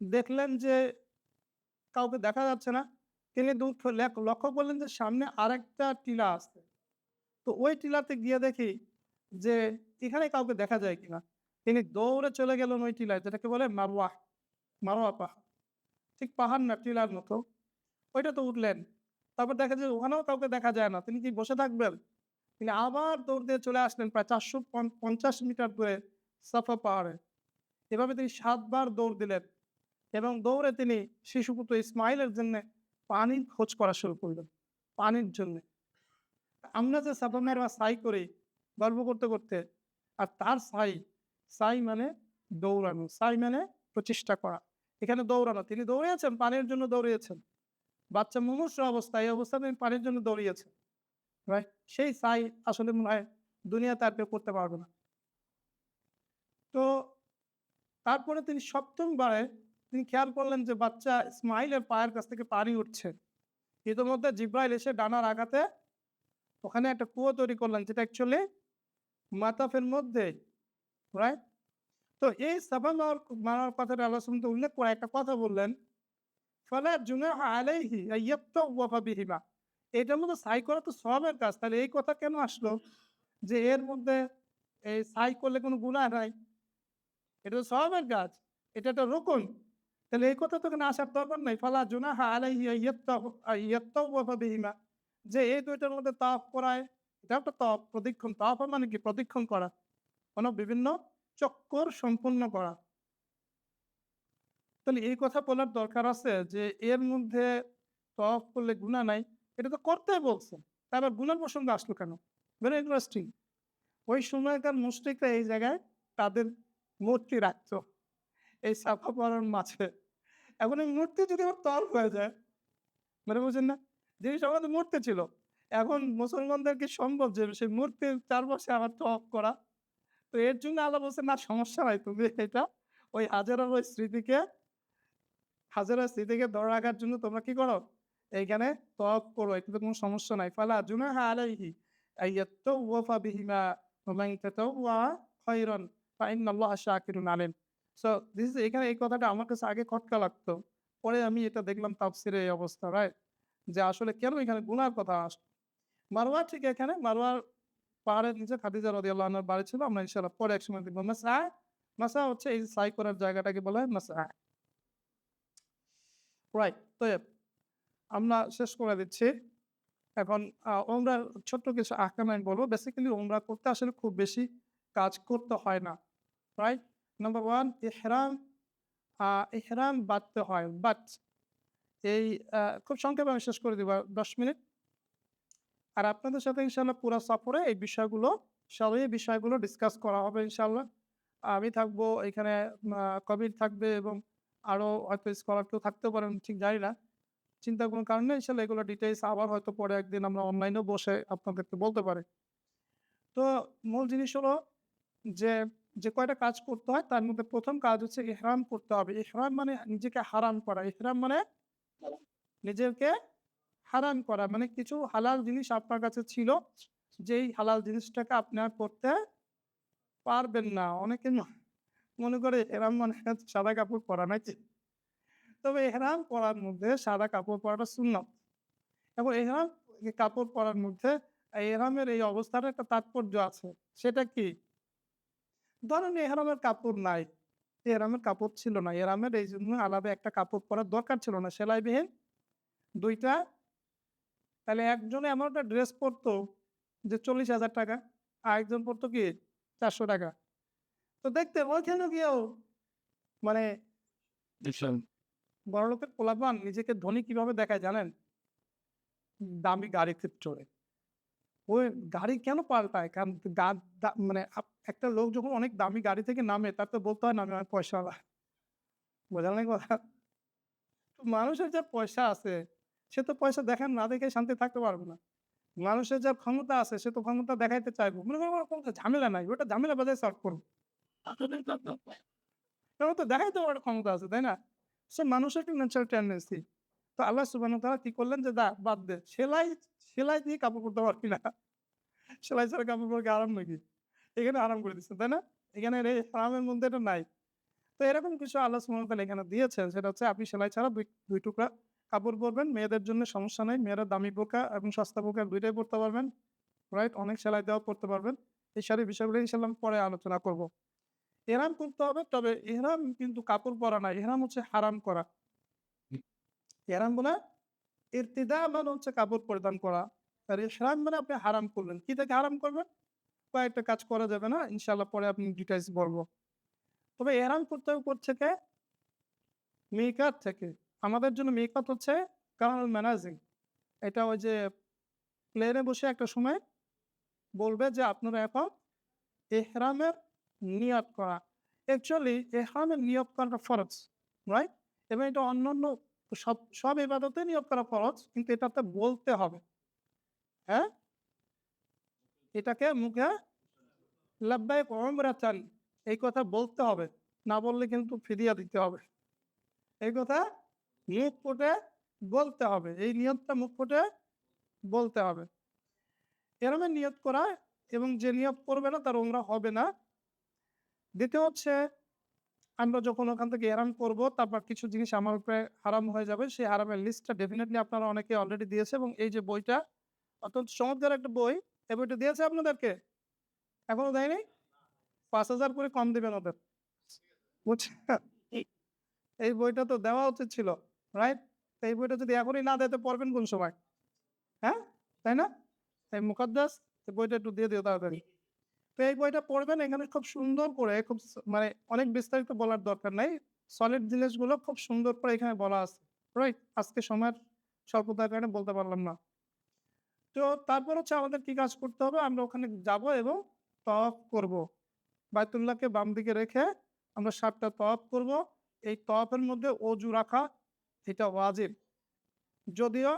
দেখলেন যে কাউকে দেখা যাচ্ছে না। তিনি লক্ষ্য করলেন যে সামনে আরেকটা টিলা আছে। তো ওই টিলাতে গিয়ে দেখি যে এখানে কাউকে দেখা যায় কিনা। তিনি দৌড়ে চলে গেলেন ওই টিলায়, যেটাকে বলে মারওয়াহ, মারওয়া পাহাড়। ঠিক পাহাড় না, টিলার মতো। ওইটাতে উঠলেন। তারপর দেখা যায় ওখানেও কাউকে দেখা যায় না। তিনি কি বসে থাকবেন? তিনি আবার দৌড় দিয়ে চলে আসলেন প্রায় ৪৫০ মিটার দূরে সাফা পাহাড়ে। এভাবে তিনি ৭ বার দৌড় দিলেন এবং দৌড়ে তিনি শিশুপুত্র ইসমাইলের জন্যে পানির খোঁজ করা শুরু করলেন। পানির জন্যে। আমরা যে সাফা মারওয়া সাই করি গল্প করতে, করতে, আর তার সাই মানে দৌড়ানো, সাই মানে প্রচেষ্টা করা। এখানে দৌড়ানো, তিনি দৌড়িয়েছেন, পানির জন্য দৌড়িয়েছেন। বাচ্চা মুমূর্ষু অবস্থা, এই অবস্থায় তিনি পানির জন্য দৌড়িয়েছেন। রাইট? সেই সাই আসলে মনে হয় দুনিয়াতে আর কেউ করতে পারবে না। তো তারপরে তিনি ৭ম বারে তিনি খেয়াল করলেন যে বাচ্চা ইসমাইলের পায়ের কাছ থেকে পানি উঠছে। ইতিমধ্যে জিব্রাইল এসে ডানার আঘাতে ওখানে একটা কুয়ো তৈরি করলেন, যেটা অ্যাকচুয়ালি মাতাফের মধ্যে, রাইট? তো এই সাফা মারার কথাটা আল্লাহ সুবহানাহু ওয়া তাআলা উল্লেখ করে একটা কথা বললেন, ফালা জুনাহা আলাইহি আইয়াত্তাওয়াফা বিহিমা। এটার মধ্যে সাই করা তো সওয়াবের কাজ। তাহলে এই কথা কেন আসলো যে এর মধ্যে এই সাই করলে কোনো গুনাহ নাই? এটা তো সওয়াবের কাজ। এটা একটা রুকুন। তাহলে এই কথা তো এখানে আসার দরকার নাই। ফালা জুনাহা আলাইহি আইয়াত্তাওয়াফা বিহিমা। যে এই ২ টার মধ্যে তাওয়াফ করায়, এটাও একটা তাওয়াফ, প্রদক্ষিণ। তাওয়াফ মানে কি? প্রদক্ষিণ করা। বিভিন্ন চক্কর সম্পূর্ণ করা। তাহলে এই কথা বলার দরকার আছে যে এর মধ্যে তওয়াফ করলে গুনাহ নাই। এটা তো করতেই বলছে। তা আবার গুনার প্রসঙ্গ আসলো কেন? Very interesting. ওই সময়কার মুশরিকরা এই জায়গায় তাদের মূর্তি রাখত এই সাফা মারার মাঝে। এখন এই মূর্তি যদি আবার তওয়াফ হয়ে যায়, মানে বুঝেন না? জিনিসটা আমাদের মূর্তি ছিল। এখন মুসলমানদের কি সম্ভব যে সেই মূর্তির চারপাশে আবার তওয়াফ করা? তো এর জন্য আল্লাহ বলছে, না সমস্যা নাই। তুমি এটা ওই হাজেরার স্মৃতিকে ধরে রাখার জন্য তোমরা কি করো? এইখানে তওয়াফ করো। এটাতে কোনো সমস্যা নাই। ফালা জুনাহা আলাইহি আইয়াত্তাওয়াফা বিহিমা ওয়া মান তাতাওয়া খায়রান ফা ইন্নাল্লাহা শাকিরুন আলিম। সো দিস ইজ, এখানে এই কথাটা আমার কাছে আগে খটকা লাগতো। পরে আমি এটা দেখলাম তাফসীরে এই অবস্থা, রাইট? যে আসলে কেন এখানে গুনার কথা আসলো। মারওয়া ঠিক এখানে মারওয়ার পাহাড়ের নিচে খাদিজা রাদিয়াল্লাহু আনহার বাড়ি ছিল। আমরা ইনশাআল্লাহ পরে একসময় দেখব। মাসা হচ্ছে এই সাই করার জায়গাটাকে বলা হয় মাসা। রাইট? তয়েব, আমরা শেষ করে দিচ্ছি। এখন ওমরার ছোট্ট কিছু আহকাম আমি বলব। বেসিক্যালি ওমরা করতে আসলে খুব বেশি কাজ করতে হয় না। রাইট? নাম্বার 1, ইহরাম বাঁধতে হয়। বাট এই খুব সংক্ষেপে আমি শেষ করে দিব ১০ মিনিট। আর আপনাদের সাথে ইনশাআল্লাহ পুরা সফরে এই বিষয়গুলো, সবই বিষয়গুলো ডিসকাস করা হবে ইনশাআল্লাহ। আমি থাকবো এখানে, কবির থাকবে এবং আরো হয়তো স্কলার কেউ থাকতেও পারেন, ঠিক জানি না। চিন্তার কোনো কারণ নেই। ইনশাআল্লাহ এগুলো ডিটেইলস আবার হয়তো পরে একদিন আমরা অনলাইনেও বসে আপনাদেরকে বলতে পারি। তো মূল জিনিস হলো যে, যে কয়টা কাজ করতে হয় তার মধ্যে ১ম কাজ হচ্ছে ইহরাম করতে হবে। ইহরাম মানে নিজেকে হারাম করা। ইহরাম মানে নিজেকে হারাম করা। মানে কিছু হালাল জিনিস আপনার কাছে ছিল, যেই হালাল জিনিসটাকে আপনি আর করতে পারবেন না। অনেকে মনে করে এহরাম মানে সাদা কাপড় পরা, নাকি? তবে এহরাম পরার মধ্যে সাদা কাপড় পরাটা সুন্নাত। এবং এহরাম কাপড় পরার মধ্যে এহরামের এই অবস্থার একটা তাৎপর্য আছে। সেটা কি? ধরেন এহরামের কাপড় নাই। এহরামের কাপড় ছিল না। এহরামের এইজন্য আলাদা একটা কাপড় পরার দরকার ছিল না। সেলাইবিহীন ২ টা। তাহলে একজনে এমন একটা ড্রেস পরতো যে ৳৪০,০০০, আরেকজন পরতো কি ৳৪০০। তো দেখতে ওইখানে গিয়েও মানে বড়লোকের পোলাপান নিজেকে ধনী কিভাবে দেখায় জানেন? দামি গাড়িতে চড়ে। ওই গাড়ি কেন পাল্টায়? কারণ গা দা মানে একটা লোক যখন অনেক দামি গাড়ি থেকে নামে তার তো বলতে হয় না আমি অনেক পয়সাওয়ালা। বোঝা নাই কথা? তো মানুষের যা পয়সা আছে, সে তো পয়সা দেখেন না দেখে শান্তি থাকতে পারবে না। মানুষের যা ক্ষমতা আছে, সে তো ক্ষমতা দেখাইতে চাইবে। মনে করেন ওর কোনো ঝামেলা নাই। ওটা ঝামেলা বাজায় সলভ করব। ওর তো দেখাইতে ওর ক্ষমতা আছে, তাই না? সে মানুষের একটা ন্যাচারাল টেনডেন্সি। তো আল্লাহ সুবহানাহু ওয়া তাআলা কি করলেন যে, বাদ দে। সেলাই দিয়ে কাপড় পরতে পারবি না। সেলাই ছাড়া কাপড় পরা কি আরাম নাকি? এখানে আরাম করে দিচ্ছেন, তাই না? এখানে হারামের মধ্যে এটা নাই। তো এরকম কিছু আল্লাহ সুবহানাহু ওয়া তাআলা এখানে দিয়েছেন। সেটা হচ্ছে আপনি সেলাই ছাড়া ২ টুকরা কাপড় পরবেন। মেয়েদের জন্য সমস্যা নাই। মেয়েরা দামি বোরকা এবং সস্তা বোরকা ২ টাই পরতে পারবেন। রাইট? অনেক সেলাই দেওয়াও পড়তে পারবেন। এই বিষয়গুলো ইনশাআল্লাহ আমি পরে আলোচনা করব। ইহরাম করতে হবে, তবে ইহরাম কিন্তু কাপড় পরা না। ইহরাম হচ্ছে হারাম করা। ইহরাম মানে ইরতিদা মানে হচ্ছে কাপড় পরিধান করা। আর ইহরাম মানে আপনি হারাম করলেন। কি থেকে হারাম করবেন? কয়েকটা কাজ করা যাবে না। ইনশাআল্লাহ পরে আপনি ডিটেইলস বলব। তবে ইহরাম করতে হবে কোত্থেকে? থেকে? মিকাত থেকে। আমাদের জন্য মিকাত হচ্ছে কারনুল মানাজিল। এটা ওই যে প্লেনে বসে একটা সময় বলবে যে আপনারা এখন ইহরামের নিয়ত করা। অ্যাকচুয়ালি ইহরামের নিয়ত করাটা ফরজ, রাইট? এবং এটা অন্যান্য সব ইবাদতে নিয়ত করা ফরজ, কিন্তু এটাতে বলতে হবে। হ্যাঁ? এটাকে মুখে লাব্বাইক উমরাতান এই কথা বলতে হবে। না বললে কিন্তু ফিদিয়া দিতে হবে। এই কথা মুখ ফুটে বলতে হবে। এই নিয়তটা মুখ ফুটে বলতে হবে। ইহরামের নিয়ত করা, এবং যে নিয়ত করবে না তার উমরা হবে না। দ্বিতীয় হচ্ছে আমরা যখন ওখান থেকে ইহরাম করব, তারপর কিছু জিনিস আমার উপরে হারাম হয়ে যাবে। সেই হারামের লিস্টটা ডেফিনিটলি আপনারা অনেকে অলরেডি দিয়েছে, এবং এই যে বইটা অত্যন্ত চমৎকার একটা বই। এই বইটা দিয়েছে আপনাদেরকে? এখনো দেয়নি? ৫,০০০ করে কম দিবেন ওদের। বুঝছেন? এই বইটা তো দেওয়া উচিত ছিল, রাইট? এই বইটা যদি এখনই না দেয় তো পড়বেন কোন সময়? হ্যাঁ? তাই না? এই মুকাদ্দাস, এই বইটা একটু দিয়ে দিও তাড়াতাড়ি। তো এই বইটা পড়বেন, এখানে খুব সুন্দর করে খুব মানে অনেক বিস্তারিত বলার দরকার নাই। সলিড জিনিসগুলো খুব সুন্দর করে এখানে বলা আছে। রাইট? আজকে সময়ের স্বল্পতার কারণে বলতে পারলাম না। তো তারপর হচ্ছে আমাদের কি কাজ করতে হবে? আমরা ওখানে যাবো এবং তওয়াফ করব। বাইতুল্লাহকে বাম দিকে রেখে আমরা ৭ টা তওয়াফ করব। এই তওয়াফের মধ্যে অজু রাখা এটা ওয়াজিব। যদিও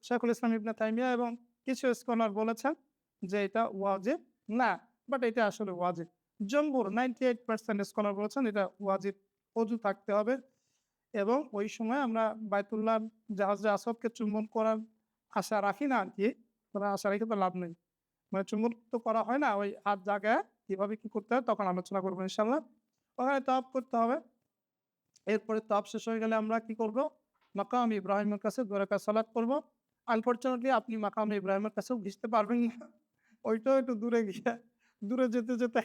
শেখুল ইসলাম ইবনে তাইমিয়া এবং কিছু স্কলার বলেছেন যে এটা ওয়াজিব না, বাট এটা আসলে ওয়াজিব। জমহুর 98% স্কলার বলেছেন এটা ওয়াজিব। অজু থাকতে হবে, এবং ওই সময় আমরা বায়তুল্লাহর হজরে আসওয়াদকে চুম্বন করার আশা রাখি না আরকি। মানে আশা রেখে তো লাভ নেই। মানে চুম্বন তো করা হয় না, ওই হাত জাগায় কিভাবে কি করতে হয় তখন আলোচনা করব ইনশাআল্লাহ। ওখানে তওয়াফ করতে হবে। এরপরে তওয়াফ শেষ হয়ে গেলে আমরা কি করব? মাকাম ইব্রাহিমের কাছে ২ রাকাত সালাত করব। আনফরচুনেটলি আপনি মাকাম ইব্রাহিমের কাছেও ঘিসতে পারবেন না। ওইটাও একটু দূরে গিয়ে, দূরে যেতে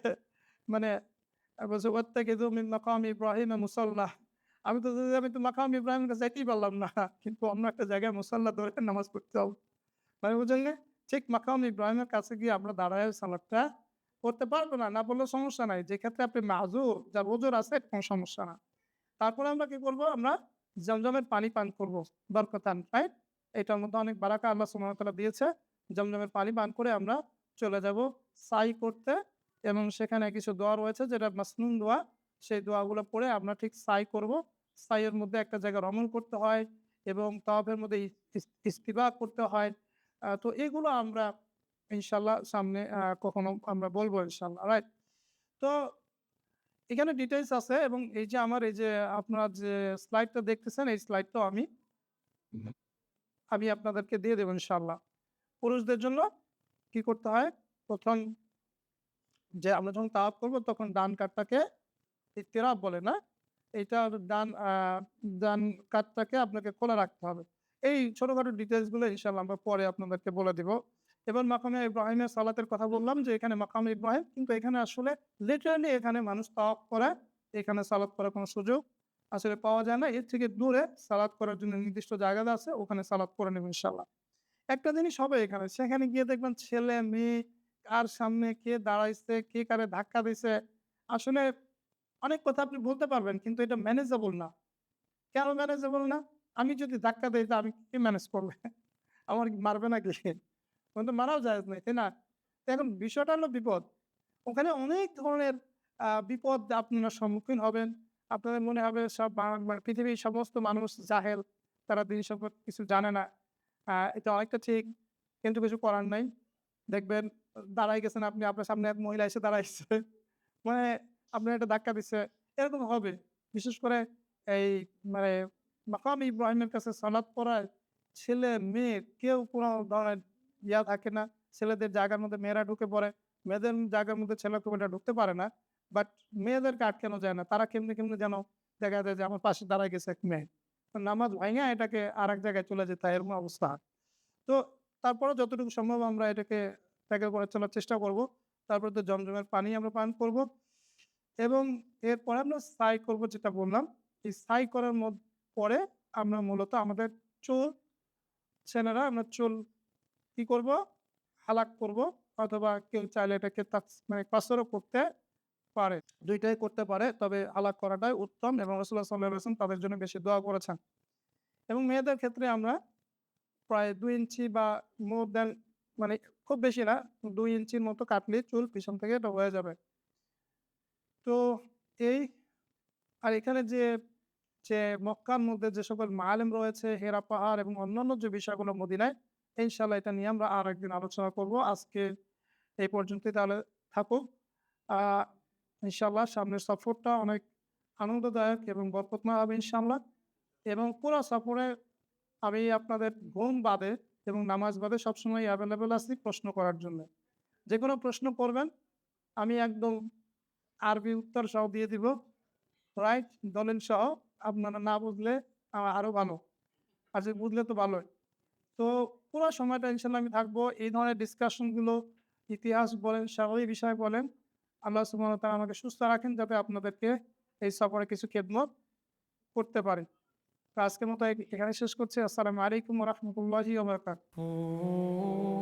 মানে বলছে ওয়াত্তাখিযু মিন মাকাম ইব্রাহিম মুসাল্লাহ। আমি তো মাকাম ইব্রাহিমের কাছে যাইতেই পারলাম না। কিন্তু অন্য একটা জায়গায় মুসাল্লা ধরে নামাজ পড়তে হবে। মানে বুঝলেন না? ঠিক মাকাম ইব্রাহিমের কাছে গিয়ে আমরা দাঁড়ায় সালাতটা পড়তে পারব না। না পড়লেও সমস্যা নাই। যে ক্ষেত্রে আপনি মাযুর, যার ওযর আছে কোনো সমস্যা না। তারপরে আমরা কি করব? আমরা জমজমের পানি পান করব। বরকতান, রাইট? এটার মধ্যে অনেক বারাকা আল্লাহ সুবহানাহু ওয়া তাআলা দিয়েছে। জমজমের পানি পান করে আমরা চলে যাব সাই করতে, এবং সেখানে কিছু দোয়া রয়েছে যেটা মাসনুন দোয়া। সেই দোয়াগুলো পড়ে আমরা ঠিক সাই করব। সাইয়ের মধ্যে একটা জায়গায় রমণ করতে হয়, এবং তাওয়াফের মধ্যে ইস্তিবা করতে হয়। তো এগুলো আমরা ইনশাআল্লাহ সামনে কখনো আমরা বলব ইনশাআল্লাহ, রাইট? তো এখানে ডিটেইলস আছে, এবং এই যে আমার এই যে আপনারা যে স্লাইডটা দেখতেছেন, এই স্লাইডটাও আমি আপনাদেরকে দিয়ে দেব ইনশাআল্লাহ। পুরুষদের জন্য কি করতে হয়? ১ম যে আমরা যখন তাওয়াফ করব তখন ডান কাতটাকে ইত্তিরাব বলে না? এইটার ডান কাতটাকে আপনাকে খোলা রাখতে হবে। এই ছোটখাটো ডিটেইলস গুলো ইনশাআল্লাহ আমরা পরে আপনাদেরকে বলে দিব। এবার মাকামে ইব্রাহিমের সালাতের কথা বললাম যে এখানে মাকামে ইব্রাহিম, কিন্তু এখানে আসলে লিটারালি এখানে মানুষ তাওয়াফ করে, এখানে সালাত করার কোনো সুযোগ আসলে পাওয়া যায় না। এর থেকে দূরে সালাত করার জন্য নির্দিষ্ট জায়গা আছে, ওখানে সালাত করে নেব ইনশাআল্লাহ। একটা জিনিস হবে এখানে, সেখানে গিয়ে দেখবেন ছেলে, মেয়ে, কার সামনে কে দাঁড়াইছে, কে কারে ধাক্কা দিছে। আসলে অনেক কথা আপনি বলতে পারবেন, কিন্তু এটা ম্যানেজেবল না। কেন ম্যানেজেবল না? আমি যদি ধাক্কা দেই তো আমি কে ম্যানেজ করবে? আমার কি মারবে নাকি? ওখানে তো মারাও জায়েজ নাই, তাই না? তো এখন বিষয়টা হলো বিপদ। ওখানে অনেক ধরনের বিপদ আপনারা সম্মুখীন হবেন। আপনাদের মনে হবে সব মানে পৃথিবীর সমস্ত মানুষ জাহেল, তারা দিন সম্পর্কে কিছু জানে না। এটা অনেকটা ঠিক, কিন্তু কিছু করার নাই। দেখবেন দাঁড়ায় গেছেন আপনি, আপনার সামনে এক মহিলা এসে দাঁড়াইছে। মানে আপনার একটা ধাক্কা দিচ্ছে। এরকম হবে। বিশেষ করে এই মানে মাকাম ইব্রাহিমের কাছে সালাত পড়ায় ছেলে-মেয়ে কেউ কোনো ধরনের থাকে না। ছেলেদের জায়গার মধ্যে মেয়েরা ঢুকে পড়ে। মেয়েদের জায়গার মধ্যে ছেলেরা খুব একটা ঢুকতে পারে না। বাট মেয়েদেরকে আটকানো যায় না। তারা কেমনে যেন দেখা যায় যে আমার পাশে দাঁড়ায় গেছে এক মেয়ে। তো নামাজ ভাইঙা এটাকে আরেক জায়গায় চলে যেতে হয়, এরকম অবস্থা। তো তারপরেও যতটুকু সম্ভব আমরা এটাকে ট্যাকেল করে চলার চেষ্টা করব। তারপরে তো জমজমের পানি আমরা পান করব এবং এরপরে আমরা সাই করব যেটা বললাম। এই সাই করার পরে আমরা মূলত আমাদের চুল, ছেলেরা আমরা চুল কি করব? হালাক করব, অথবা কেউ চাইলে এটাকে মানে কাসরও করতে পারে। ২ টাই করতে পারে। তবে হালাক করাটাই উত্তম এবং রাসূলুল্লাহ সাল্লাল্লাহু আলাইহি ওয়াসাল্লাম তাদের জন্য বেশি দোয়া করেছেন। এবং মেয়েদের ক্ষেত্রে আমরা প্রায় ২ ইঞ্চি বা মোর দ্যান, মানে খুব বেশি না, ২ ইঞ্চির মতো কাটলেই চুল পিছন থেকে এটা হয়ে যাবে। তো এই আর এখানে যে মক্কার মধ্যে যে সকল মাআলিম রয়েছে, হেরা পাহাড় এবং অন্যান্য যে বিষয়গুলো মদিনায়, ইনশাআল্লাহ এটা নিয়ে আমরা আরেকদিন আলোচনা করব। আজকে এই পর্যন্তই তাহলে থাকুক। আ ইনশাআল্লাহ সামনের সফরটা অনেক আনন্দদায়ক এবং বরকতময় হবে ইনশাআল্লাহ। এবং পুরা সফরে আমি আপনাদের ঘুম বাদে এবং নামাজ বাদে সবসময় এভেইলেবল আছি প্রশ্ন করার জন্য। যেকোনো প্রশ্ন করবেন, আমি একদম আরবি উত্তর সহ দিয়ে দিব। রাইট? দলিল সহ। আপনারা না বুঝলে আরো ভালো। আর যদি বুঝলে তো ভালোই। তো পুরা সময়টা ইনশাআল্লাহ আমি থাকবো। এই ধরনের ডিসকাশন গুলো, ইতিহাস বলেন, স্বাভাবিক বিষয় বলেন, আল্লাহ সুবহানাহু ওয়া তাআলা আমাকে সুস্থ রাখেন যাতে আপনাদেরকে এই সফরে কিছু খেদমত করতে পারি। তো আজকের মতো এখানে শেষ করছি। আসসালামু আলাইকুম ওয়া রাহমাতুল্লাহি ওয়া বারাকাতুহু।